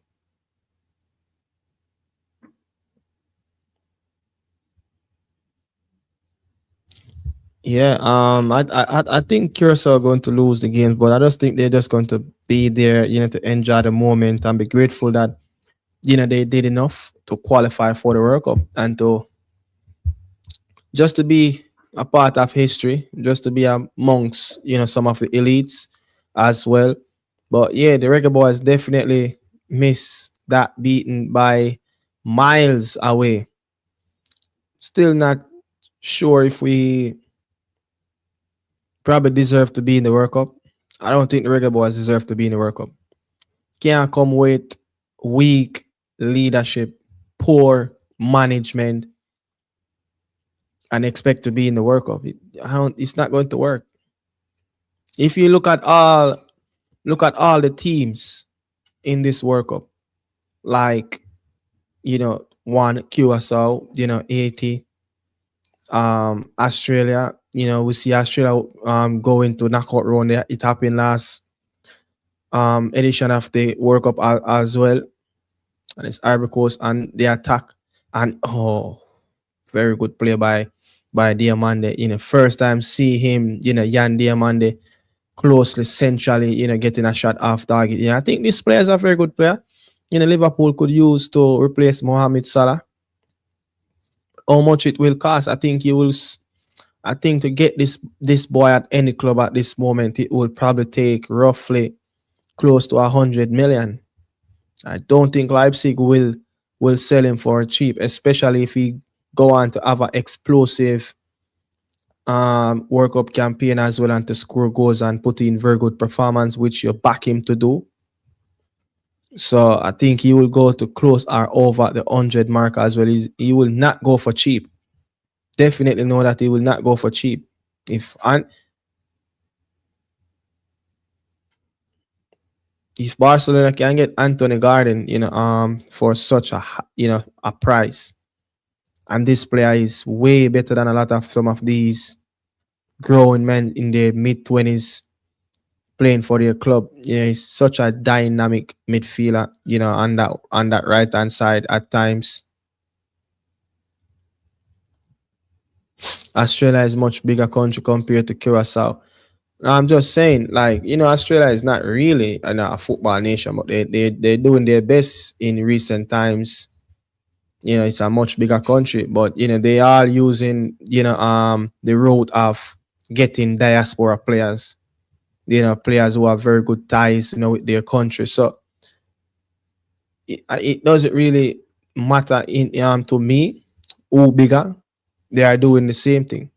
Yeah, I think Curacao are going to lose the games, but I just think they're just going to be there, to enjoy the moment and be grateful that they did enough to qualify for the World Cup and to just to be a part of history, just to be amongst some of the elites as well. But yeah, the Reggae Boys definitely miss that beaten by miles away. Still not sure if we probably deserve to be in the World Cup. I don't think the Reggae Boys deserve to be in the World Cup. Can't come with weak leadership, poor management, and expect to be in the World Cup. It's not going to work. If you look at all the teams in this World Cup, like one Curacao, 80, Australia. We see Australia going to knockout round. It happened last edition of the World Cup as well, and it's Ivory Coast and the attack, and very good play by Diamande. First time see him, Yan Diamande closely centrally, getting a shot off target. I think this player is a very good player. Liverpool could use to replace Mohamed Salah. How much it will cost? I think he will. I think to get this boy at any club at this moment, it will probably take roughly close to 100 million. I don't think Leipzig will sell him for cheap, especially if he go on to have an explosive World Cup campaign as well and to score goals and put in very good performance, which you back him to do. So I think he will go to close or over the 100 mark as well. He will not go for cheap. Definitely know that he will not go for cheap. If Barcelona can get Anthony Garden, for such a price, and this player is way better than a lot of some of these growing men in their mid 20s. playing for their club. He's such a dynamic midfielder, on that right hand side at times. Australia is much bigger country compared to Curacao. I'm just saying, like, Australia is not really a football nation, but they're doing their best in recent times. It's a much bigger country, but they are using the route of getting diaspora players, players who have very good ties, with their country. So it doesn't really matter to me who bigger. They are doing the same thing.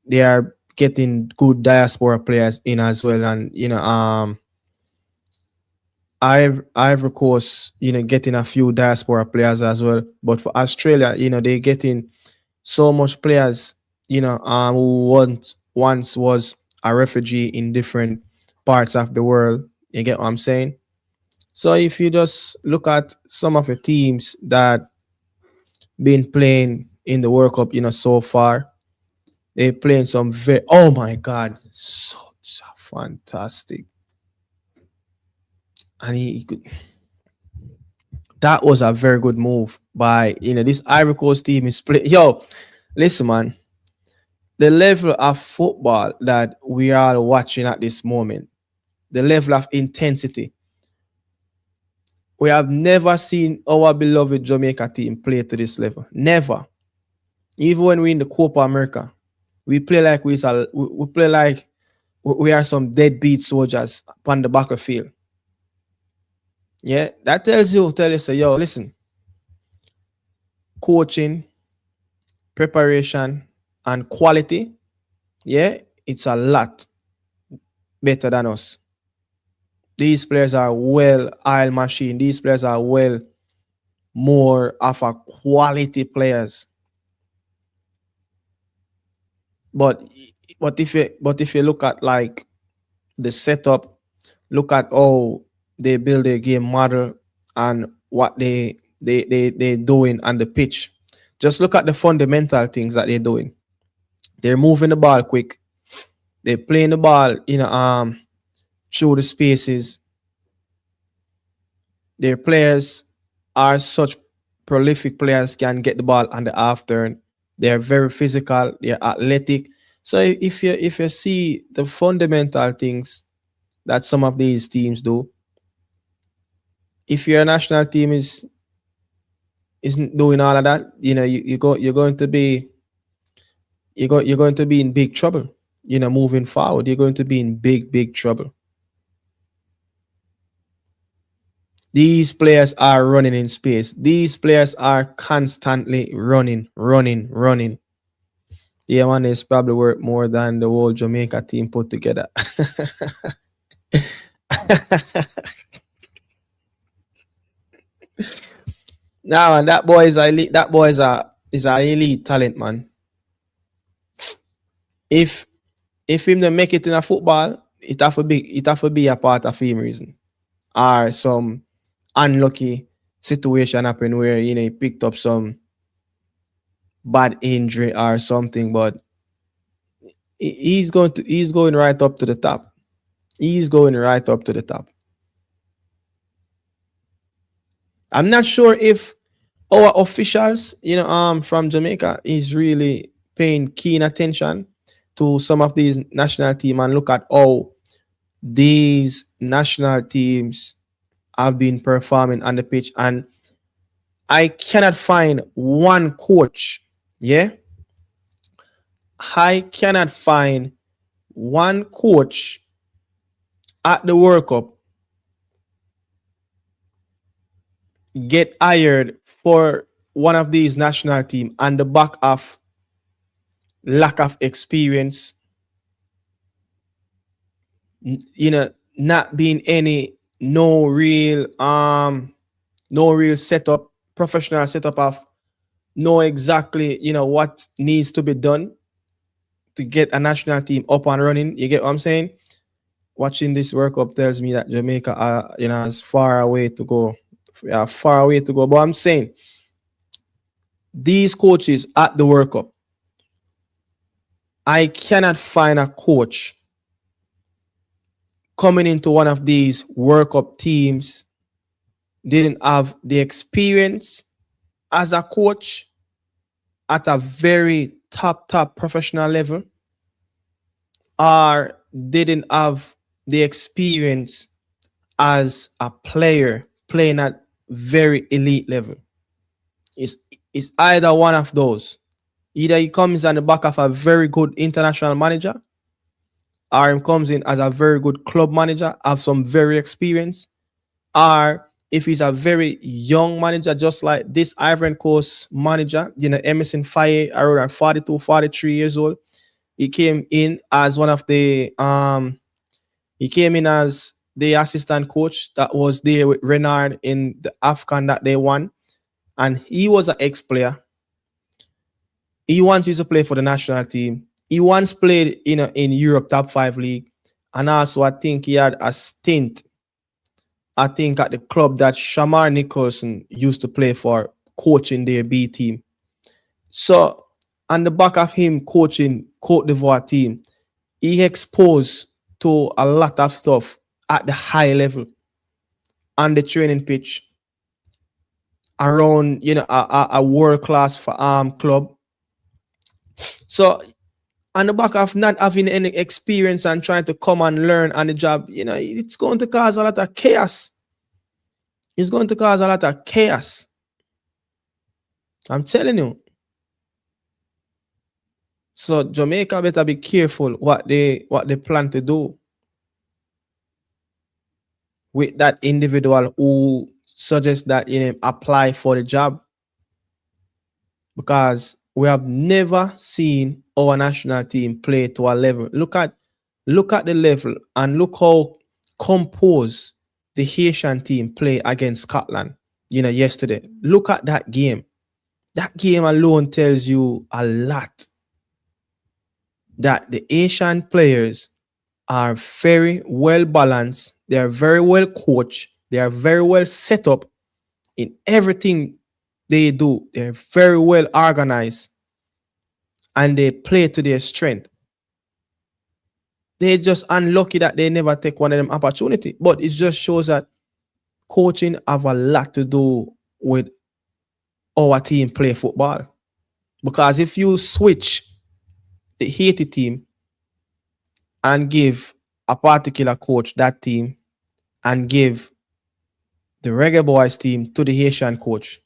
They are getting good diaspora players in as well, and Ivory Coast, getting a few diaspora players as well. But for Australia, they're getting so much players, who once was a refugee in different parts of the world. You get what I'm saying? So if you just look at some of the teams that been playing in the World Cup, so far, they playing some very, oh my God, such a fantastic. And he could, that was a very good move by this Ivory Coast team is play. Yo, listen, man, the level of football that we are watching at this moment, the level of intensity, we have never seen our beloved Jamaica team play to this level. Never. Even when we're in the Copa America, we play like we play like we are some deadbeat soldiers upon the battlefield. Yeah, that tell you, say, yo, listen, coaching, preparation, and quality, yeah, it's a lot better than us. These players are well oil machine. These players are well more of a quality players. But if you look at like the setup, look at how they build a game model and what they doing on the pitch. Just look at the fundamental things that they're doing. They're moving the ball quick. They're playing the ball, through the spaces. Their players are such prolific players, can get the ball on the half turn. They're very physical, they're athletic. So if you see the fundamental things that some of these teams do, if your national team isn't doing all of that, you're going to be you're going to be in big trouble. Moving forward, you're going to be in big trouble. These players are running in space. These players are constantly running. Yeah, man, is probably worth more than the whole Jamaica team put together. Now, and that boy is a elite, that boy is a elite talent, man. If him to make it in a football, it have to be a part of him reason. Or some unlucky situation happen where he picked up some bad injury or something, but he's going right up to the top. He's going right up to the top. I'm not sure if our officials, from Jamaica is really paying keen attention to some of these national teams and look at how these national teams have been performing on the pitch. And I cannot find one coach, yeah? I cannot find one coach at the World Cup get hired for one of these national teams on the back of lack of experience, not being no real setup, professional setup of know exactly what needs to be done to get a national team up and running. You get what I'm saying? Watching this World Cup tells me that Jamaica has far away to go. Far away to go. But I'm saying these coaches at the World Cup, I cannot find a coach coming into one of these World Cup teams, didn't have the experience as a coach at a very top professional level, or didn't have the experience as a player playing at very elite level. It's, it's either one of those. Either he comes on the back of a very good international manager, or he comes in as a very good club manager, have some very experience, or if he's a very young manager, just like this Ivory Coast manager, Emerson Faye, around 42, 43 years old. He came in as one of the he came in as the assistant coach that was there with Renard in the AFCON that they won. And he was an ex-player. He once used to play for the national team. He once played in Europe top 5 league. And also I think he had a stint, I think, at the club that Shamar Nicholson used to play for, coaching their B team. So on the back of him coaching Cote d'Ivoire team, he exposed to a lot of stuff at the high level on the training pitch around a world-class club. So on the back of not having any experience and trying to come and learn on the job, it's going to cause a lot of chaos. It's going to cause a lot of chaos. I'm telling you. So Jamaica better be careful what they plan to do with that individual who suggests that apply for the job, because we have never seen our national team play to a level. Look at the level and look how composed the Haitian team play against Scotland, yesterday. Look at that game. That game alone tells you a lot, that the Asian players are very well balanced. They are very well coached. They are very well set up in everything they do. They're very well organized and they play to their strength. They're just unlucky that they never take one of them opportunity. But it just shows that coaching have a lot to do with our team play football. Because if you switch the Haiti team and give a particular coach that team and give the Reggae Boys team to the Haitian coach,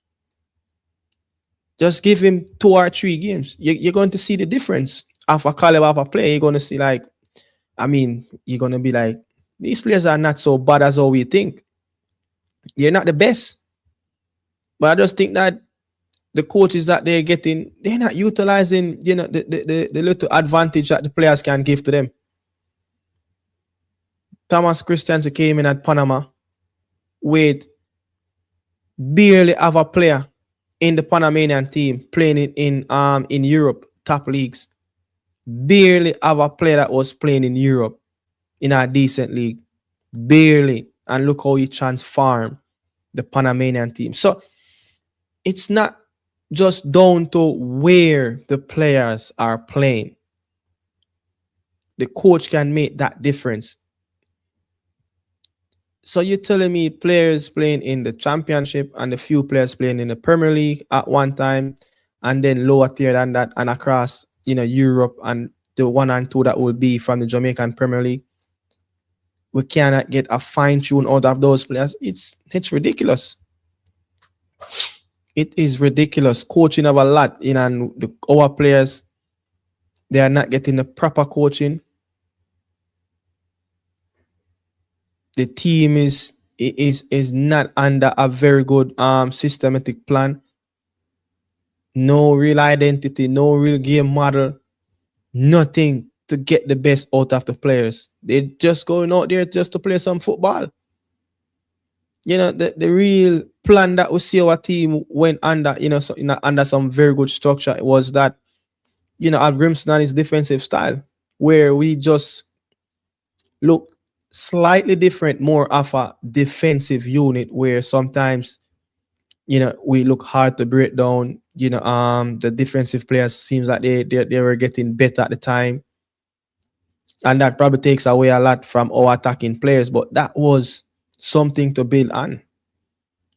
just give him 2 or 3 games. You're going to see the difference of a caliber of a player. You're going to see you're going to be like, these players are not so bad as all we think. They're not the best. But I just think that the coaches that they're getting, they're not utilizing, the little advantage that the players can give to them. Thomas Christiansen came in at Panama with barely have a player in the Panamanian team playing in Europe top leagues. Barely have a player that was playing in Europe in a decent league. Barely. And look how he transformed the Panamanian team. So it's not just down to where the players are playing. The coach can make that difference. So you're telling me players playing in the championship and a few players playing in the Premier League at one time, and then lower tier than that and across Europe and the 1 and 2 that will be from the Jamaican Premier League, we cannot get a fine tune out of those players. It's ridiculous. It is ridiculous. Coaching of a lot, and our players, they are not getting the proper coaching. The team is not under a very good systematic plan. No real identity, no real game model, nothing to get the best out of the players. They're just going out there just to play some football. The real plan that we see our team went under, under some very good structure was that, Al Grimson and his defensive style, where we just look slightly different, more of a defensive unit, where sometimes, we look hard to break down. The defensive players seems like they were getting better at the time. And that probably takes away a lot from our attacking players. But that was something to build on.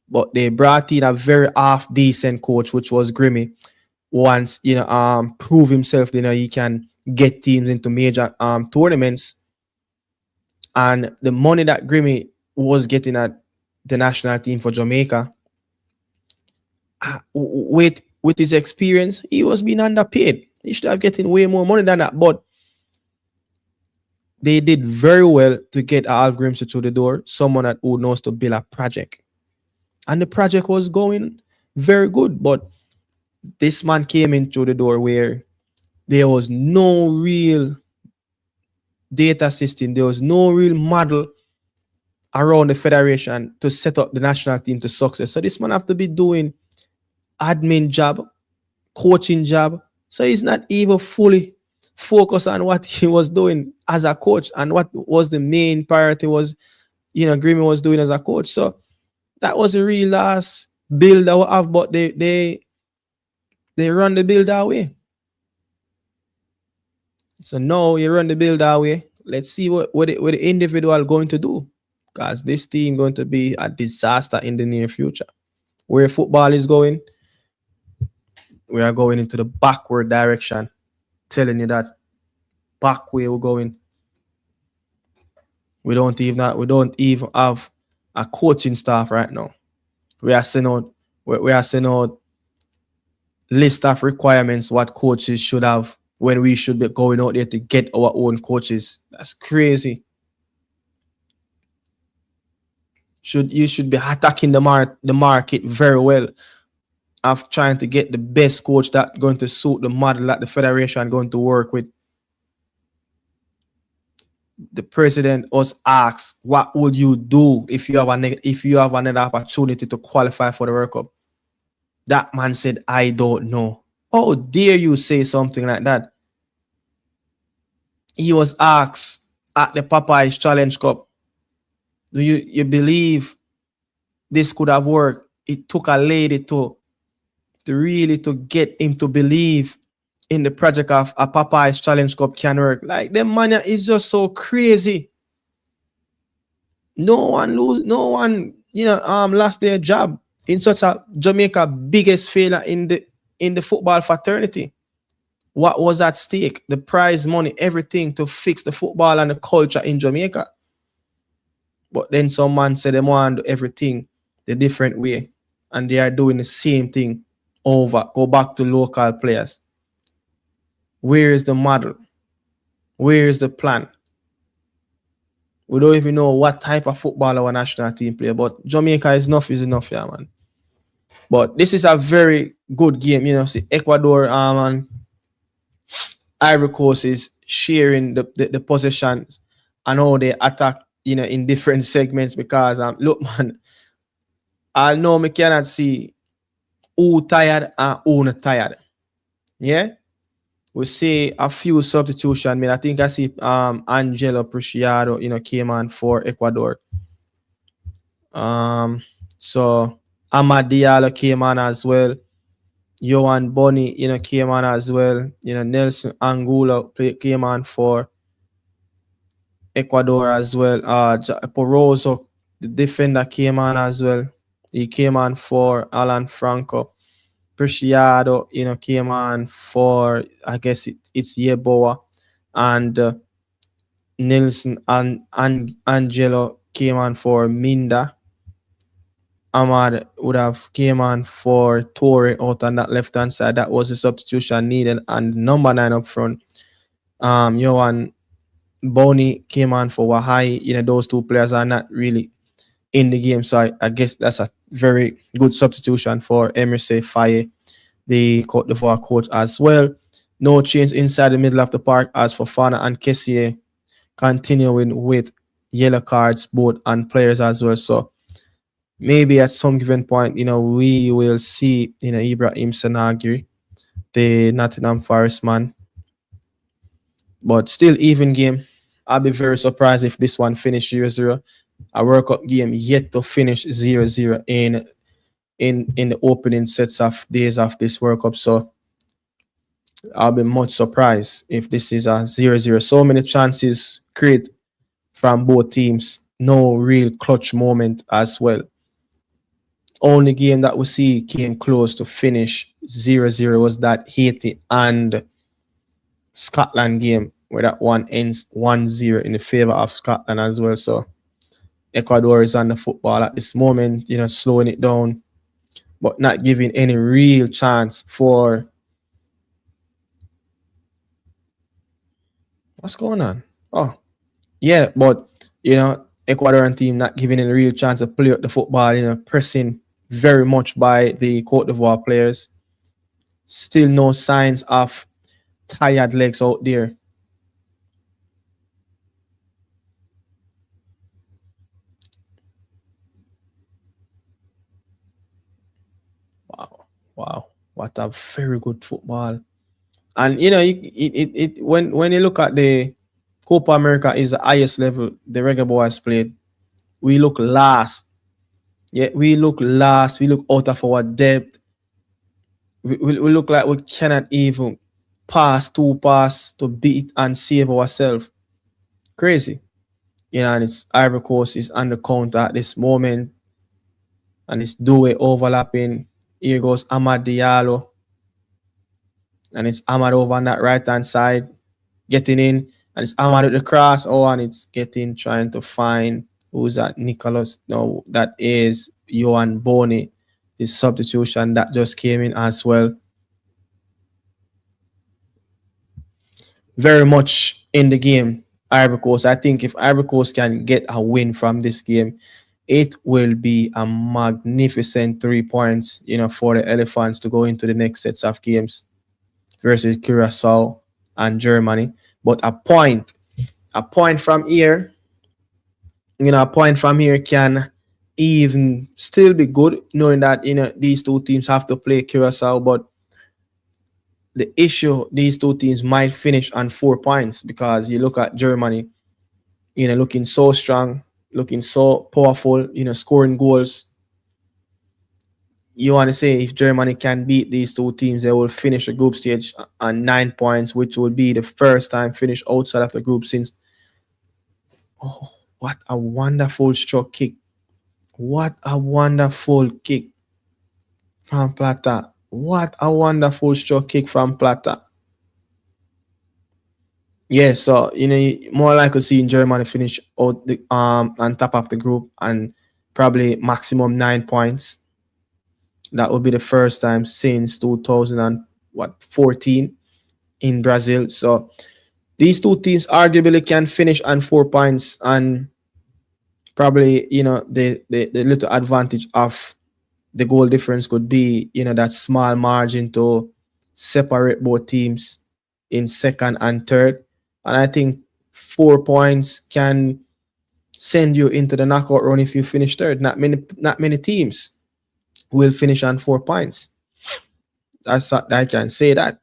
But they brought in a very half decent coach, which was Grimmy. Once prove himself, he can get teams into major tournaments, and the money that Grimmy was getting at the national team for Jamaica, with his experience, he was being underpaid. He should have getting way more money than that. But they did very well to get Al Grimsey through the door, someone that who knows to build a project. And the project was going very good. But this man came in through the door where there was no real data system, there was no real model around the federation to set up the national team to success. So this man have to be doing admin job, coaching job. So he's not even fully focused on what he was doing as a coach and what was the main priority was, Grimmy was doing as a coach. So that was a real last build that we have, but they run the build that way. So now you run the build that way. Let's see what the individual going to do, because this team going to be a disaster in the near future. Where football is going, we are going into the backward direction. Telling you that back way we're going. We don't even have a coaching staff right now. We are sending out list of requirements what coaches should have when we should be going out there to get our own coaches. That's crazy. You should be attacking the market very well of trying to get the best coach that going to suit the model that the federation going to work with. The president was asked, "What would you do if you have another opportunity to qualify for the World Cup?" That man said, "I don't know." How dare you say something like that? He was asked at the Popeyes Challenge Cup, "Do you believe this could have worked?" It took a lady to really to get him to believe in the project of a Popeyes Challenge Cup can work. Like, the man is just so crazy. No one lost their job in such a Jamaica biggest failure in the football fraternity. What was at stake? The prize money, everything to fix the football and the culture in Jamaica. But then someone said they want to do everything the different way, and they are doing the same thing over. Go back to local players. Where is the model? Where is the plan? We don't even know what type of football our national team play, but Jamaica is enough, yeah, man. But this is a very good game, See, Ecuador and Ivory Coast is sharing the possessions and how they attack, in different segments. Because look, man, I know me cannot see who tired and who not tired. Yeah. We see a few substitutions. I think I see Angelo Preciado, came on for Ecuador. So Amad Diallo came on as well. Johan Boni, came on as well. Nelson Angulo came on for Ecuador as well. Porozo, the defender, came on as well. He came on for Alan Franco. Preciado, came on for, I guess it's Yeboah, and Nelson and Angelo came on for Minda. Ahmad would have came on for Torre out on that left hand side. That was the substitution needed. And number 9 up front, Johan Boni came on for Wahai. Those two players are not really in the game, so I guess that's a very good substitution for Emerse Faye, the Cote d'Ivoire coach as well. No change inside the middle of the park as Fofana and Kessié continuing with yellow cards both on players as well. So maybe at some given point, we will see, Ibrahim Sanagiri, the Nottingham Forest man. But still even game. I'll be very surprised if this one finished 0-0. A World Cup game yet to finish 0-0 in the opening sets of days of this World Cup. So I'll be much surprised if this is a 0-0. So many chances create from both teams. No real clutch moment as well. Only game that we see came close to finish 0-0 was that Haiti and Scotland game, where that one ends 1-0 in the favor of Scotland as well. So Ecuador is on the football at this moment, slowing it down, but not giving any real chance for what's going on. Oh, yeah, but Ecuadorian team not giving any real chance to play out the football, pressing very much by the Cote d'Ivoire players. Still no signs of tired legs out there. Wow, wow, what a very good football. And when you look at the Copa America is the highest level the Reggae Boys played. We look last. Yeah, we look last. We look out of our depth. We look like we cannot even pass to beat and save ourselves. Crazy. And it's Ivory Coast is on the counter at this moment. And it's Due overlapping. Here goes Amad Diallo. And it's Ahmad over on that right hand side, getting in. And it's Ahmad with the cross. Oh, and it's getting, trying to find who's that? Nicholas. No, that is Johan Boni. The substitution that just came in as well. Very much in the game, Ivory Coast. I think if Ivory Coast can get a win from this game, it will be a magnificent 3 points, for the Elephants to go into the next sets of games versus Curacao and Germany. But a point from here, a point from here can even still be good, knowing that these two teams have to play Curacao. But the issue, these two teams might finish on 4 points because you look at Germany, looking so strong, looking so powerful, scoring goals. You want to say if Germany can beat these two teams, they will finish the group stage on 9 points, which will be the first time finish outside of the group since. Oh, what a wonderful stroke kick. What a wonderful kick from Plata. What a wonderful stroke kick from Plata. Yeah, so more likely seeing Germany finish out the on top of the group and probably maximum 9 points. That would be the first time since 2014 in Brazil. So these two teams arguably can finish on 4 points, and probably the little advantage of the goal difference could be that small margin to separate both teams in second and third. And I think 4 points can send you into the knockout run if you finish third. Not many teams will finish on 4 points. I can say that.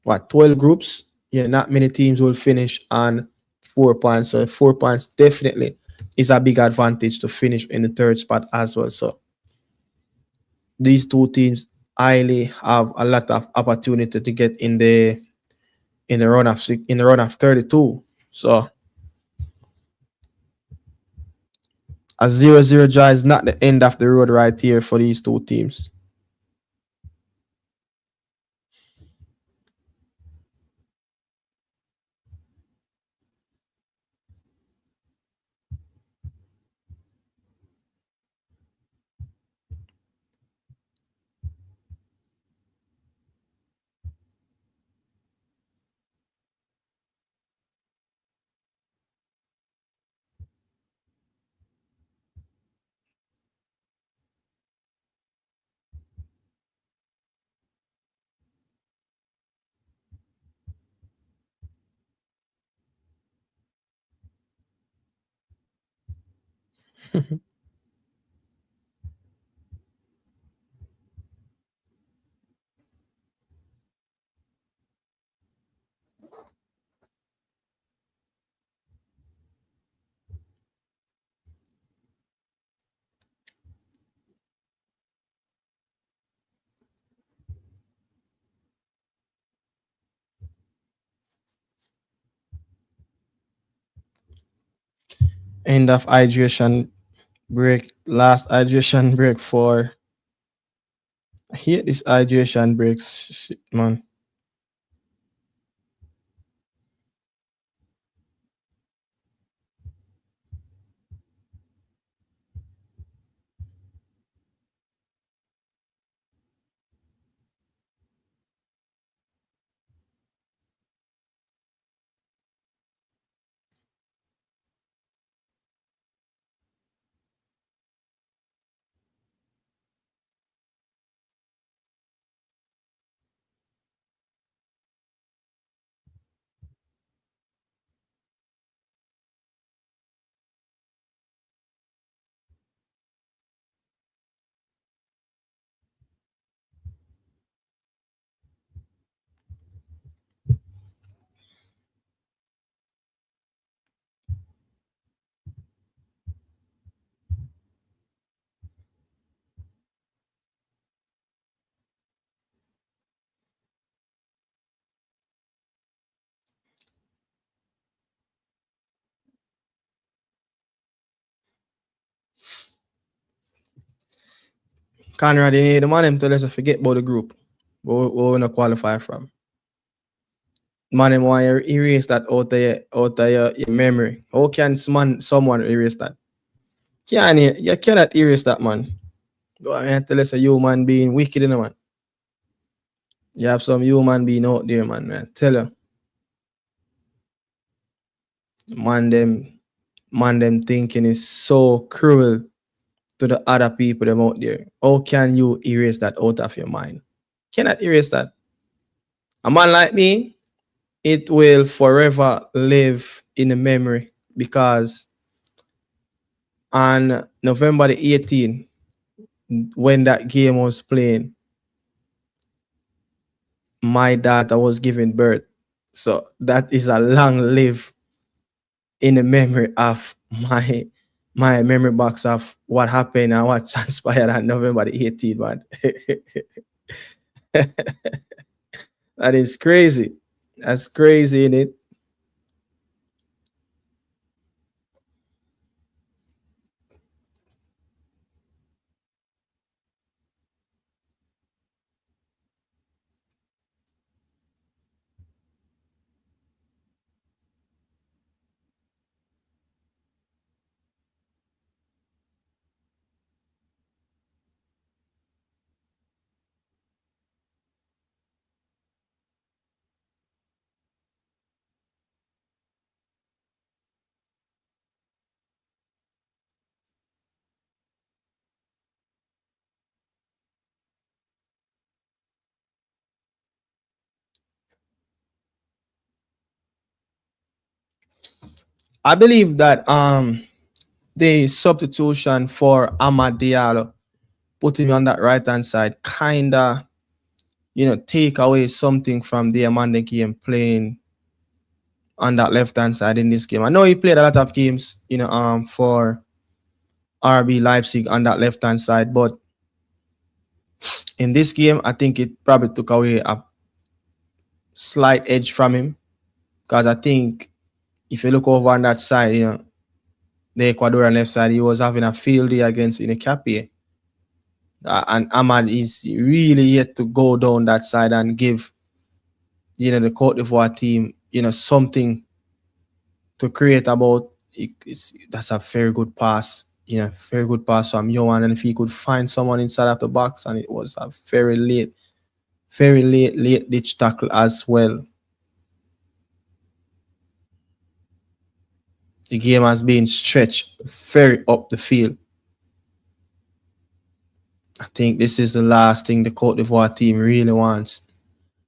What, 12 groups? Yeah, not many teams will finish on 4 points. So 4 points definitely is a big advantage to finish in the third spot as well. So these two teams highly have a lot of opportunity to get in the run of 32. So a 0-0 draw is not the end of the road right here for these two teams. End of hydration break. Last hydration break for. I hate this hydration breaks, shit, man. Conrad, the man them tell us to forget about the group. What we wanna qualify from. Man, them want to erase that out of your memory. How can someone erase that? You cannot erase that, man. Go ahead and tell us a human being wicked in man. You have some human being out there, man. Tell you, man, them thinking is so cruel to the other people them out there. How can you erase that out of your mind? Cannot erase that. A man like me, it will forever live in the memory because on November the 18th, when that game was playing, my daughter was giving birth. So that is a long live in the memory of my memory box of what happened and what transpired on November the 18th, man. That is crazy. That's crazy, in it? I believe that the substitution for Amad Diallo, putting him on that right hand side, kinda take away something from the Amanda game playing on that left hand side in this game. I know he played a lot of games, for RB Leipzig on that left hand side, but in this game, I think it probably took away a slight edge from him because I think if you look over on that side, the Ecuadorian left side, he was having a field day against Incapié. And Ahmad is really yet to go down that side and give, the Cote d'Ivoire team, something to create about. That's a very good pass, very good pass from Johan. And if he could find someone inside of the box, and it was a very late ditch tackle as well. The game has been stretched very up the field. I think this is the last thing the Cote d'Ivoire team really wants.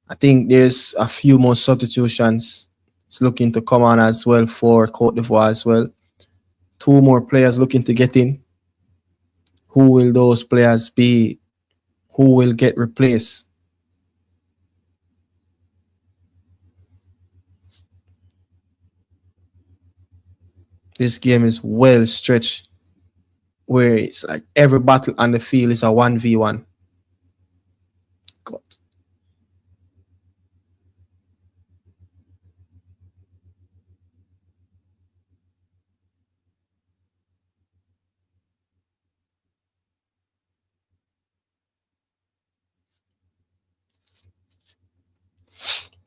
I think there's a few more substitutions. It's looking to come on as well for Cote d'Ivoire as well. Two more players looking to get in. Who will those players be? Who will get replaced? This game is well stretched, where it's like every battle on the field is a 1v1. God.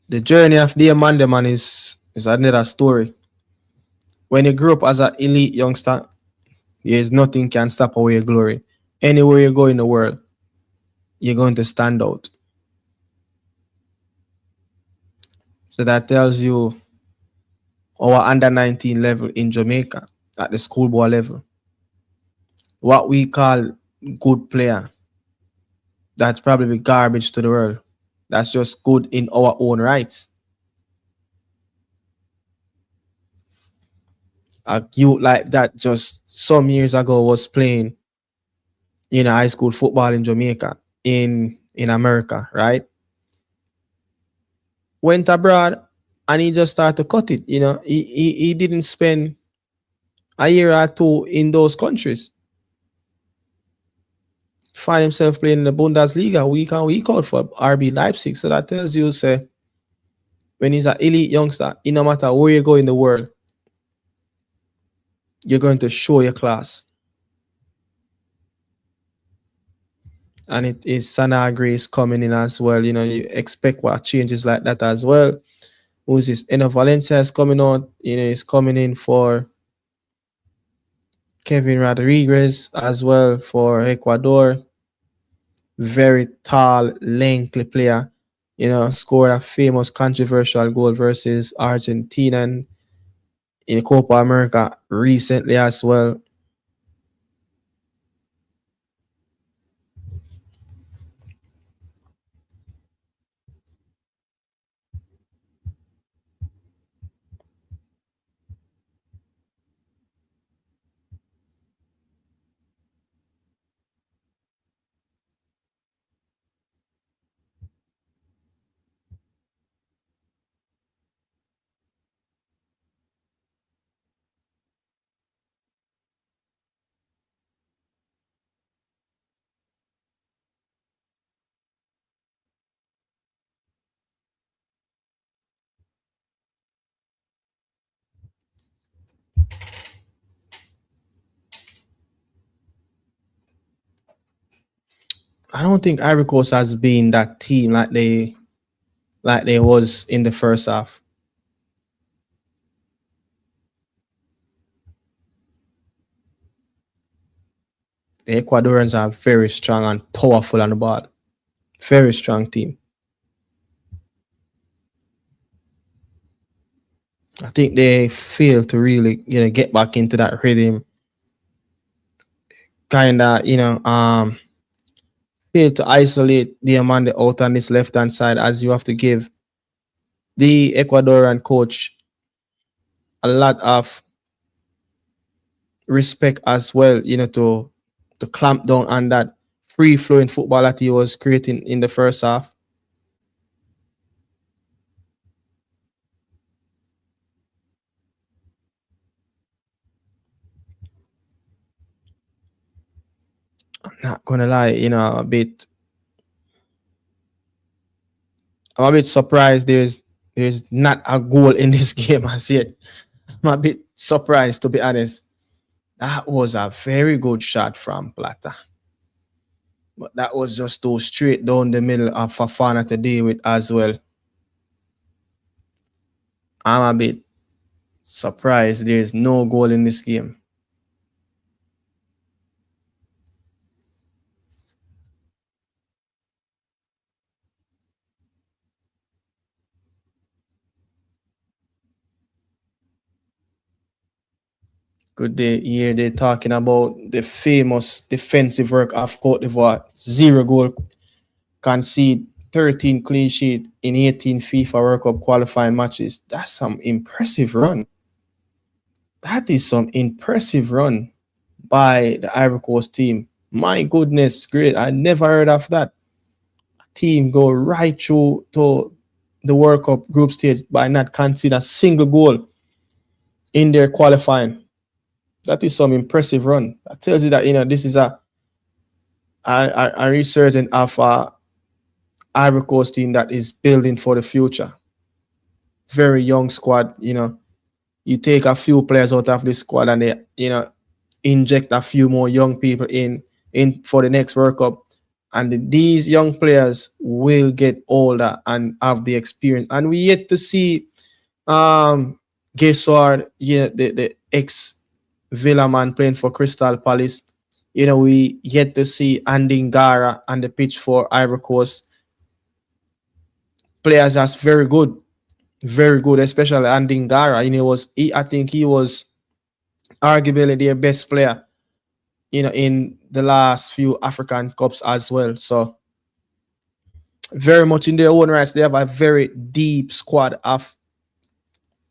The journey of the Amanda man is another story. When you grew up as an elite youngster, there's nothing can stop away your glory. Anywhere you go in the world, you're going to stand out. So that tells you our under 19 level in Jamaica at the schoolboy level. What we call good player, that's probably garbage to the world. That's just good in our own rights. A youth like that just some years ago was playing high school football in Jamaica, in America, right? Went abroad and he just started to cut it. He didn't spend a year or two in those countries. Find himself playing in the Bundesliga week in week out for RB Leipzig. So that tells you, say, when he's an elite youngster, no matter where you go in the world, you're going to show your class. And it is Sana Grace coming in as well. You expect what changes like that as well. Who's this? Eno Valencia is coming on. He's coming in for Kevin Rodriguez as well for Ecuador. Very tall, lengthy player. Scored a famous controversial goal versus Argentina in Copa America recently as well. I don't think Ivory Coast has been that team like they was in the first half. The Ecuadorians are very strong and powerful on the ball. Very strong team. I think they fail to really, get back into that rhythm. Kinda, fail to isolate the Amanda out on this left hand side, as you have to give the Ecuadorian coach a lot of respect as well, to clamp down on that free flowing football that he was creating in the first half. I'm not gonna lie, I'm a bit surprised there's not a goal in this game as yet. I'm a bit surprised, to be honest. That was a very good shot from Plata. But that was just too straight down the middle of Fafana to deal with as well. I'm a bit surprised there's no goal in this game. Good day here. They're talking about the famous defensive work of Cote d'Ivoire. 0 goal concede, 13 clean sheet in 18 FIFA World Cup qualifying matches. That's some impressive run. That is some impressive run by the Ivory Coast team. My goodness, great. I never heard of that. Team go right through to the World Cup group stage by not conceding a single goal in their qualifying. That is some impressive run. That tells you that this is a resurgent of a Ivory Coast team that is building for the future. Very young squad. You take a few players out of this squad and they inject a few more young people in for the next World Cup, and these young players will get older and have the experience. And we yet to see um Gesard, yeah, the ex Villa man playing for Crystal Palace. You know, we yet to see Andy Ngara on the pitch for Ivory Coast. Players that's very good, especially Andy Ngara. You know, I think he was arguably their best player, you know, in the last few African Cups as well. So very much in their own rights, they have a very deep squad of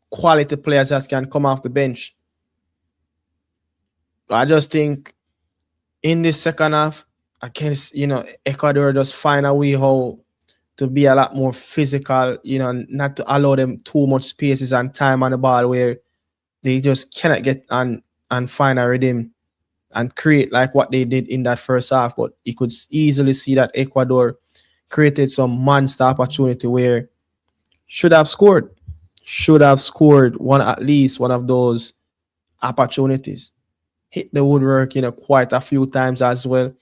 quality players that can come off the bench. I just think in this second half, against Ecuador just find a way how to be a lot more physical, not to allow them too much spaces and time on the ball where they just cannot get and find a rhythm and create like what they did in that first half. But you could easily see that Ecuador created some monster opportunity where should have scored, should have scored one, at least one of those opportunities. Hit the woodwork, quite a few times as well.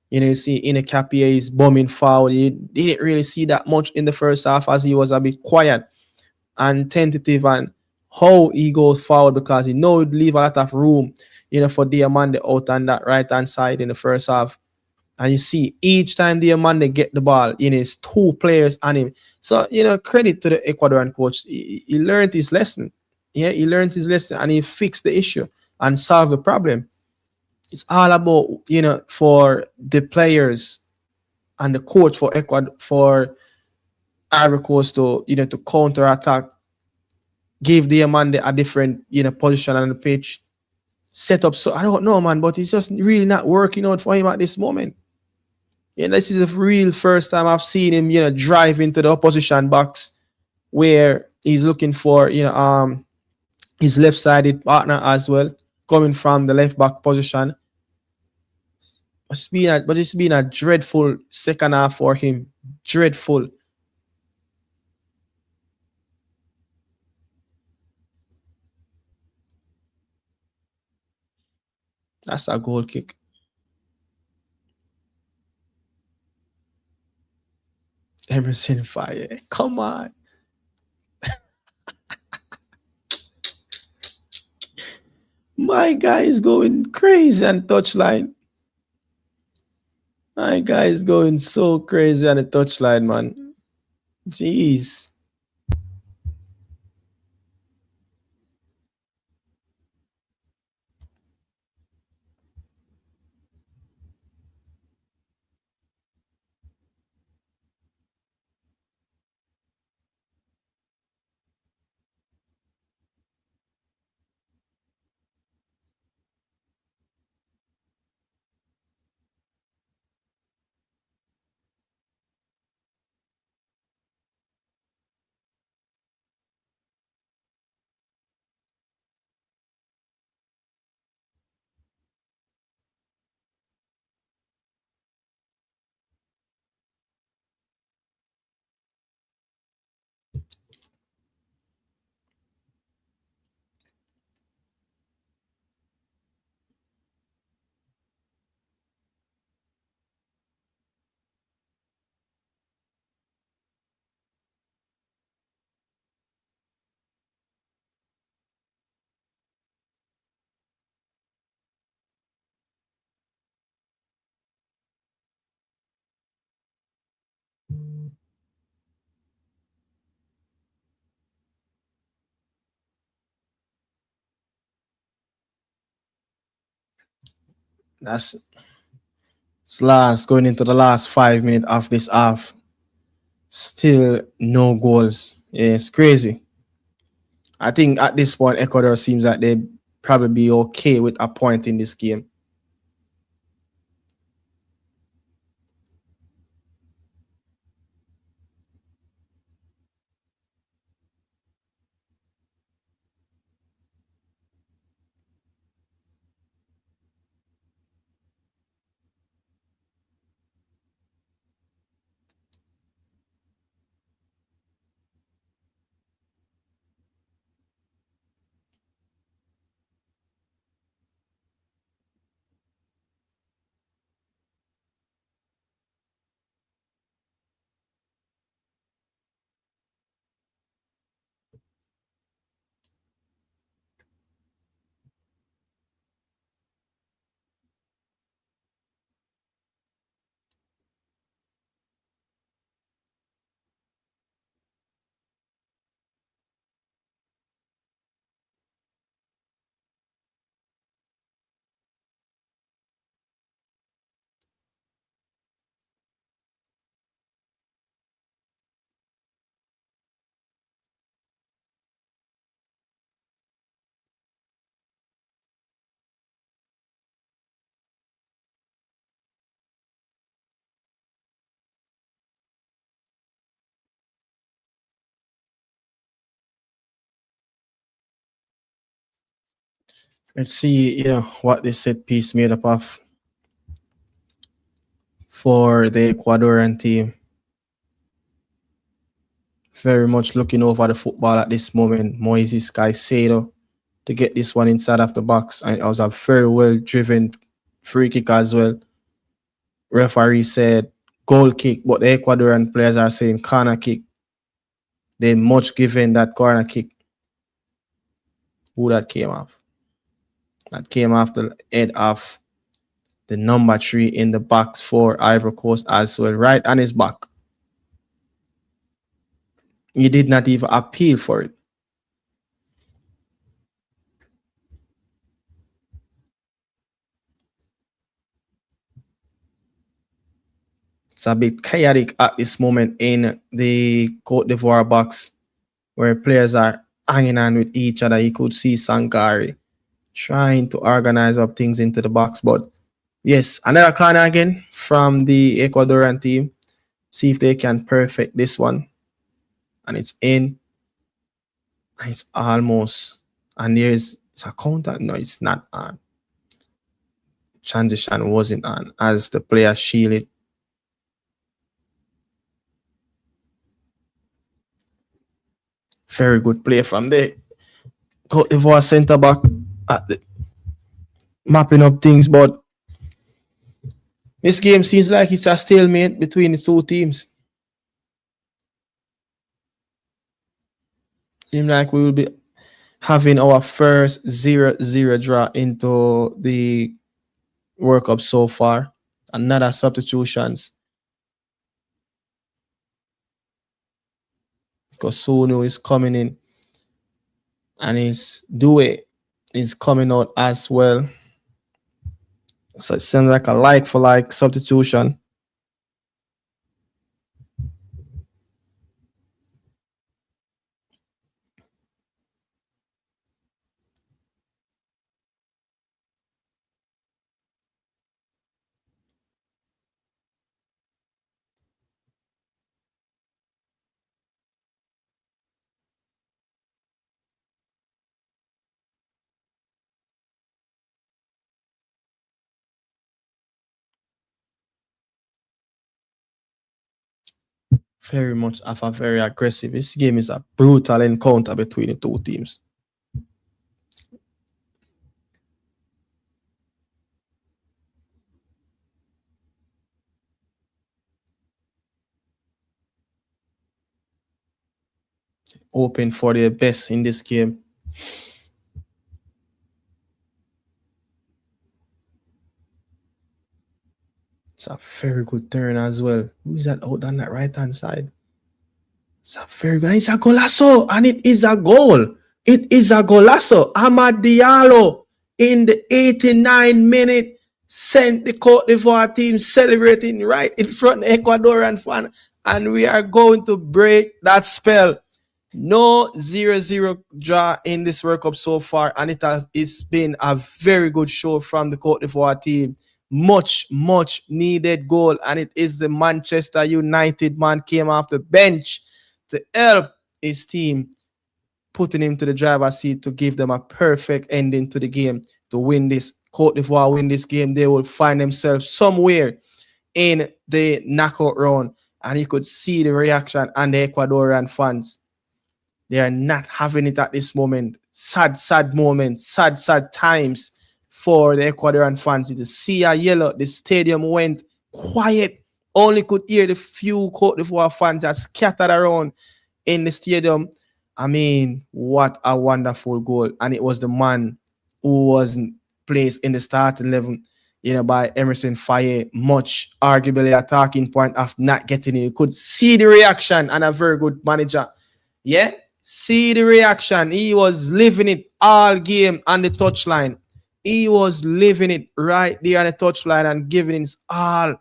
You see in a is bombing foul. You didn't really see that much in the first half as he was a bit quiet and tentative and how he goes forward because he know he'd leave a lot of room, for Diamande out on that right hand side in the first half. And you see each time Diamande get the ball, his two players on him. So, credit to the Ecuadorian coach. He learned his lesson. Yeah, he learned his lesson and he fixed the issue and solved the problem. It's all about, for the players and the coach for Ecuador, for Ivory Coast to, to counter attack, give the man a different, position on the pitch, set up. So I don't know, man, but it's just really not working out for him at this moment. Yeah, this is a real first time I've seen him, drive into the opposition box where he's looking for, his left-sided partner as well, coming from the left back position. It's been a dreadful second half for him. Dreadful. That's a goal kick. Emerson Fire. Come on. My guy is going crazy on touchline. My guy is going so crazy on the touchline, man. Jeez. That's it's last going into the last 5 minutes of this half. Still no goals. Yeah, it's crazy. I think at this point, Ecuador seems like they'd probably be okay with a point in this game. Let's see, what this set piece made up of for the Ecuadorian team. Very much looking over the football at this moment. Moises Caicedo to get this one inside of the box. And it was a very well driven free kick as well. Referee said goal kick, but the Ecuadorian players are saying corner kick. They much given that corner kick. Who that came off? That came off the head of the number 3 in the box for Ivory Coast as well, right on his back. He did not even appeal for it. It's a bit chaotic at this moment in the Cote d'Ivoire box where players are hanging on with each other. You could see Sankari trying to organize up things into the box. But yes, another corner again from the Ecuadorian team. See if they can perfect this one. And it's in. And it's almost. And it's a counter. No, it's not on. Transition wasn't on as the player shielded. Very good play from the Cote d'Ivoire centre back at the mapping up things, but this game seems like it's a stalemate between the two teams. Seems like we will be having our first 0-0 draw into the World Cup so far. Another substitutions. Kosunu is coming in. And his Due is coming out as well. So it seems like a like-for-like substitution. Very much of a very aggressive. This game is a brutal encounter between the two teams. Open for their best in this game. It's a very good turn as well. Who's that out on that right hand side? It's a very good. It's a golazo, and it is a goal. It is a golazo. Amad Diallo in the 89 minute sent the Cote d'Ivoire team celebrating right in front of the Ecuadorian fan, and we are going to break that spell. No 0-0 draw in this World Cup so far, and it's been a very good show from the Cote d'Ivoire team. Much needed goal, and it is the Manchester United man came off the bench to help his team, putting him to the driver's seat to give them a perfect ending to the game to win this. Cote d'Ivoire win this game, they will find themselves somewhere in the knockout round, and you could see the reaction and the Ecuadorian fans. They are not having it at this moment. Sad moment, sad times for the Ecuadorian fans. To see a yellow, the stadium went quiet. Only could hear the few Cote d'Ivoire fans that scattered around in the stadium. I mean, what a wonderful goal. And it was the man who was placed in the starting 11, by Emerson Faye. Much arguably a talking point of not getting it. You could see the reaction, and a very good manager. Yeah, see the reaction. He was living it all game on the touchline. He was living it right there on the touchline and giving his all.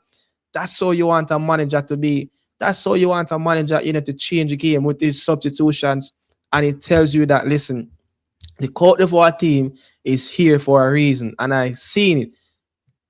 That's how you want a manager to be. That's how you want a manager, to change the game with his substitutions. And it tells you that, listen, the Cote d'Ivoire team is here for a reason. And I've seen it.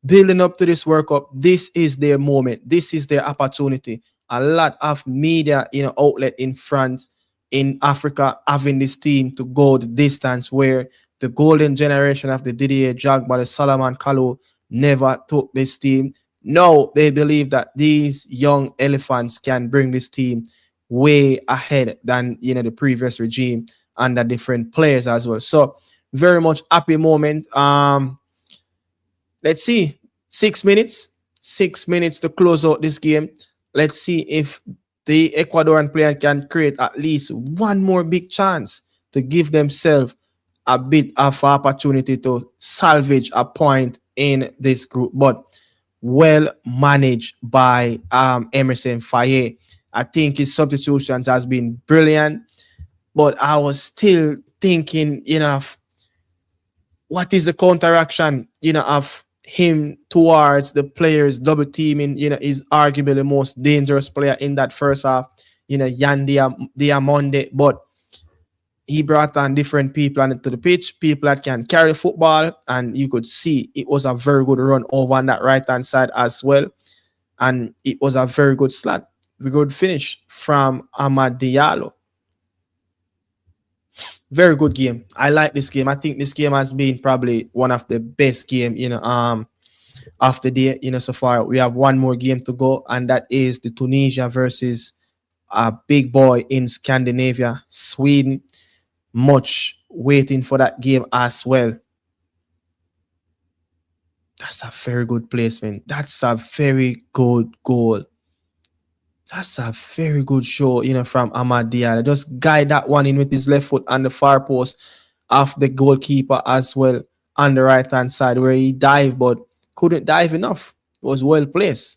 Building up to this World Cup, this is their moment. This is their opportunity. A lot of media, outlet in France, in Africa, having this team to go the distance where The golden generation of the Didier Drogba, the Solomon Kalou never took this team. No, they believe that these young elephants can bring this team way ahead than the previous regime and the different players as well. So very much happy moment. Let's see. 6 minutes. 6 minutes to close out this game. Let's see if the Ecuadorian player can create at least one more big chance to give themselves a bit of opportunity to salvage a point in this group. But well managed by Emerson Faye. I think his substitutions has been brilliant, but I was still thinking, what is the counteraction, of him towards the players double teaming, is arguably the most dangerous player in that first half, Yan Diamonde, but he brought on different people onto the pitch, people that can carry football, and you could see it was a very good run over on that right-hand side as well, and it was a very good slot, very good finish from Amad Diallo. Very good game. I like this game. I think this game has been probably one of the best game, of the day, so far. We have one more game to go, and that is the Tunisia versus a big boy in Scandinavia, Sweden. Much waiting for that game as well. That's a very good placement. That's a very good goal. That's a very good show, from Amad Diallo. Just guide that one in with his left foot on the far post of the goalkeeper as well on the right-hand side where he dived but couldn't dive enough. It was well placed.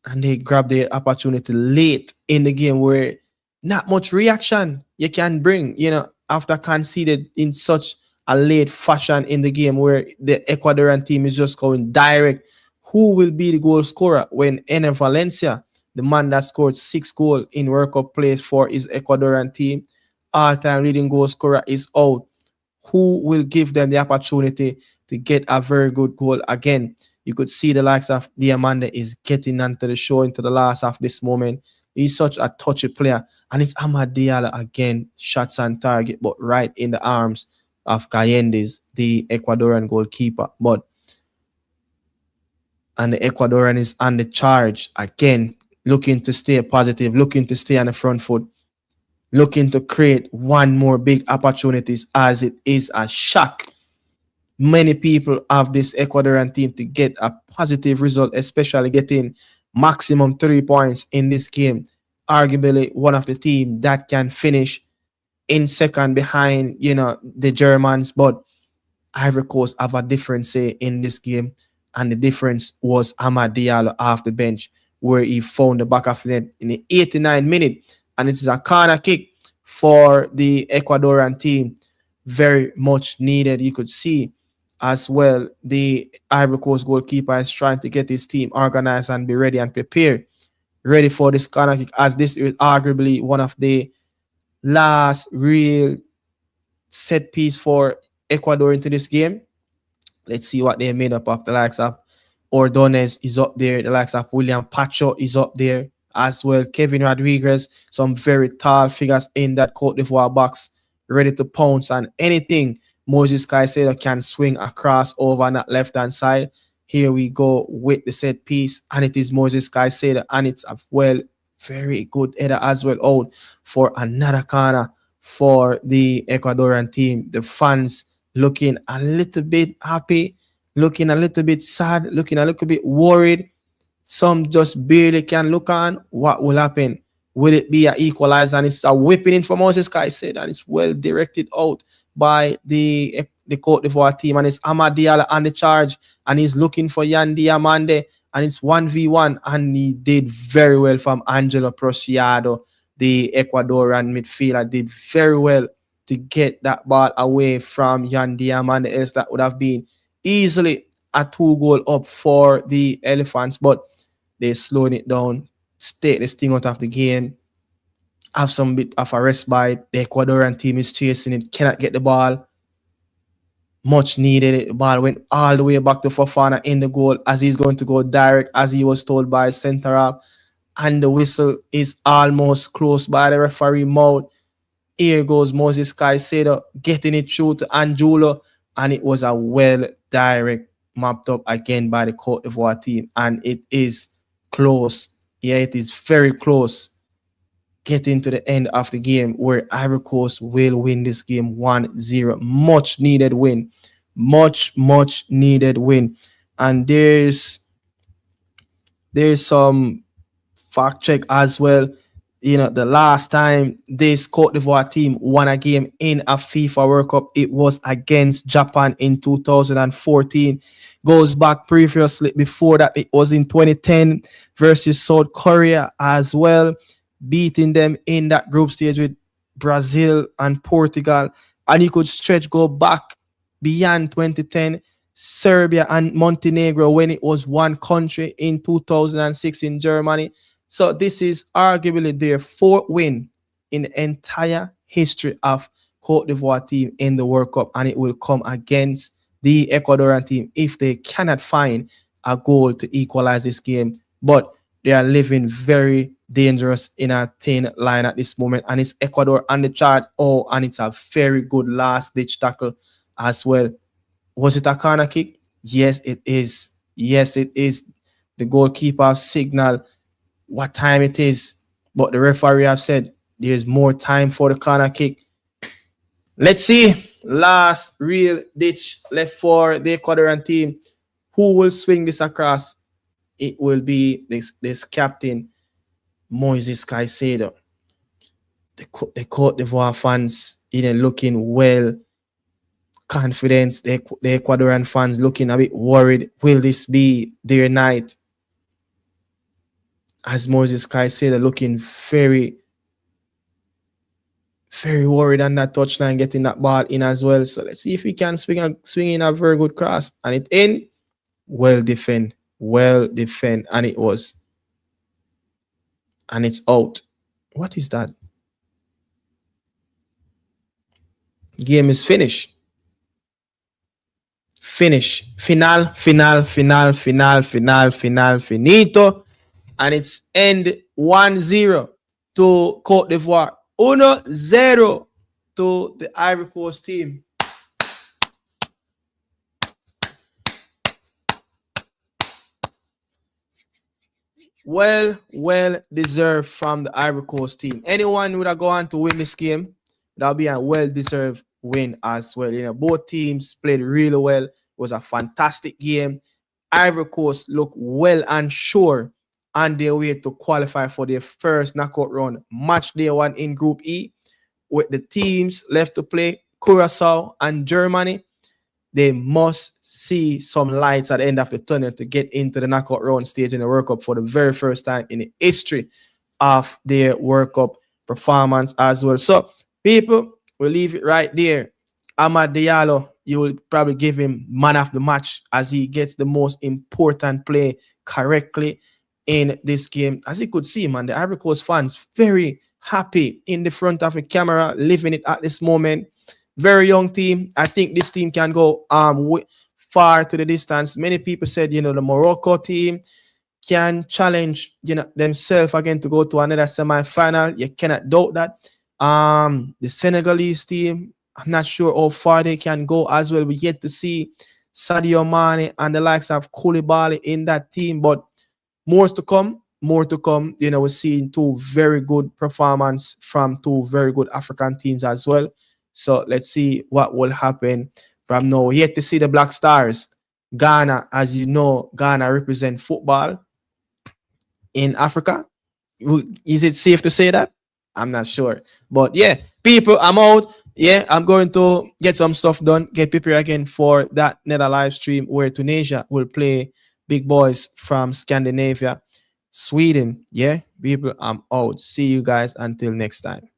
And they grabbed the opportunity late in the game where not much reaction you can bring, after conceded in such a late fashion in the game where the Ecuadorian team is just going direct. Who will be the goal scorer when Ener Valencia, the man that scored 6 goals in World Cup plays for his Ecuadorian team, all-time leading goal scorer, is out? Who will give them the opportunity to get a very good goal again? You could see the likes of Diamande is getting onto the show into the last of this moment. He's such a touchy player. And it's Amad Diallo again, shots on target, but right in the arms of Callendes, the Ecuadorian goalkeeper. And the Ecuadorian is on the charge again, looking to stay positive, looking to stay on the front foot, looking to create one more big opportunities, as it is a shock. Many people have this Ecuadorian team to get a positive result, especially getting maximum 3 points in this game. Arguably one of the team that can finish in second behind, the Germans, but Ivory Coast have a different say in this game, and the difference was Amad Diallo off the bench, where he found the back of the net in the 89th minute, and it is a corner kick for the Ecuadorian team. Very much needed. You could see as well the Ivory Coast goalkeeper is trying to get his team organized and be ready and prepared, ready for this corner kick, as this is arguably one of the last real set piece for Ecuador into this game. Let's see what they made up of. The likes of Ordonez is up there. The likes of William Pacho is up there as well. Kevin Rodriguez, some very tall figures in that Cote d'Ivoire box, ready to pounce on anything Moses Caicedo can swing across over on that left-hand side. Here we go with the set piece, and it is Moses Caicedo, and it's a very good header as well out for another corner for the Ecuadorian team. The fans looking a little bit happy, looking a little bit sad, looking a little bit worried. Some just barely can look on. What will happen? Will it be an equalizer? And it's a whipping in for Moses Caicedo, and it's well directed out by the Cote d'Ivoire team, and it's Amad Diallo on the charge, and he's looking for Yan Diamande, and it's 1v1, and he did very well from Angelo Prociado, the Ecuadorian midfielder, did very well to get that ball away from Yan Diamande, else that would have been easily a 2-goal up for the Elephants, but they're slowing it down, take the sting out of the game, have some bit of a respite. The Ecuadorian team is chasing it, cannot get the ball. Much needed. The ball went all the way back to Fofana in the goal, as he's going to go direct, as he was told by center half. And the whistle is almost close by the referee mouth. Here goes Moses Caicedo getting it through to Angulo, and it was a well direct mapped up again by the Cote d'Ivoire team, and it is close. Yeah, it is very close. Getting to the end of the game where Ivory Coast will win this game 1-0. Much needed win. Much needed win. And there's some fact check as well. The last time this Cote d'Ivoire team won a game in a FIFA World Cup, it was against Japan in 2014. Goes back previously before that, it was in 2010 versus South Korea as well, beating them in that group stage with Brazil and Portugal. And you could go back beyond 2010, Serbia and Montenegro, when it was one country in 2006 in Germany. So this is arguably their fourth win in the entire history of Cote d'Ivoire team in the World Cup, and it will come against the Ecuadorian team if they cannot find a goal to equalize this game. But they are living very dangerous in a thin line at this moment, and it's Ecuador on the chart. Oh, and it's a very good last-ditch tackle as well. Was it a corner kick? Yes, it is. Yes, it is. The goalkeeper signal what time it is, but the referee have said there's more time for the corner kick. Let's see. Last real ditch left for the Ecuadorian team. Who will swing this across? It will be this captain, Moses Caicedo. The Cote d'Ivoire fans, looking well confident. The Ecuadorian fans looking a bit worried. Will this be their night? As Moses Caicedo looking very, very worried on that touchline, getting that ball in as well. So let's see if he can swing in a very good cross. And it in. Well defend, and it was. And it's out. What is that? Game is finished. Final, finito. And it's end 1-0 to Cote d'Ivoire. 1-0 to the Ivory Coast team. Well deserved from the Ivory Coast team. Anyone would have gone to win this game, that'll be a well-deserved win as well. Both teams played really well. It was a fantastic game. Ivory Coast looked well and sure on their way to qualify for their first knockout round, match day one in Group E, with the teams left to play, Curacao and Germany. They must see some lights at the end of the tunnel to get into the knockout round stage in the World Cup for the very first time in the history of their World Cup performance as well. So, people, we'll leave it right there. Amad Diallo, you will probably give him man of the match as he gets the most important play correctly in this game. As you could see, man, the Ivory Coast fans very happy in the front of the camera, living it at this moment. Very young team. I think this team can go far to the distance. Many people said, the Morocco team can challenge, themselves again to go to another semi-final. You cannot doubt that. The Senegalese team, I'm not sure how far they can go as well. We yet to see Sadio Mane and the likes of Koulibaly in that team, but more to come. We're seeing two very good performances from two very good African teams as well. So let's see what will happen from now. Yet to see the Black Stars. Ghana, as you know, Ghana represent football in Africa. Is it safe to say that? I'm not sure. But yeah, people, I'm out. Yeah, I'm going to get some stuff done. Get prepared again for that Nether live stream where Tunisia will play big boys from Scandinavia. Sweden. Yeah, people, I'm out. See you guys until next time.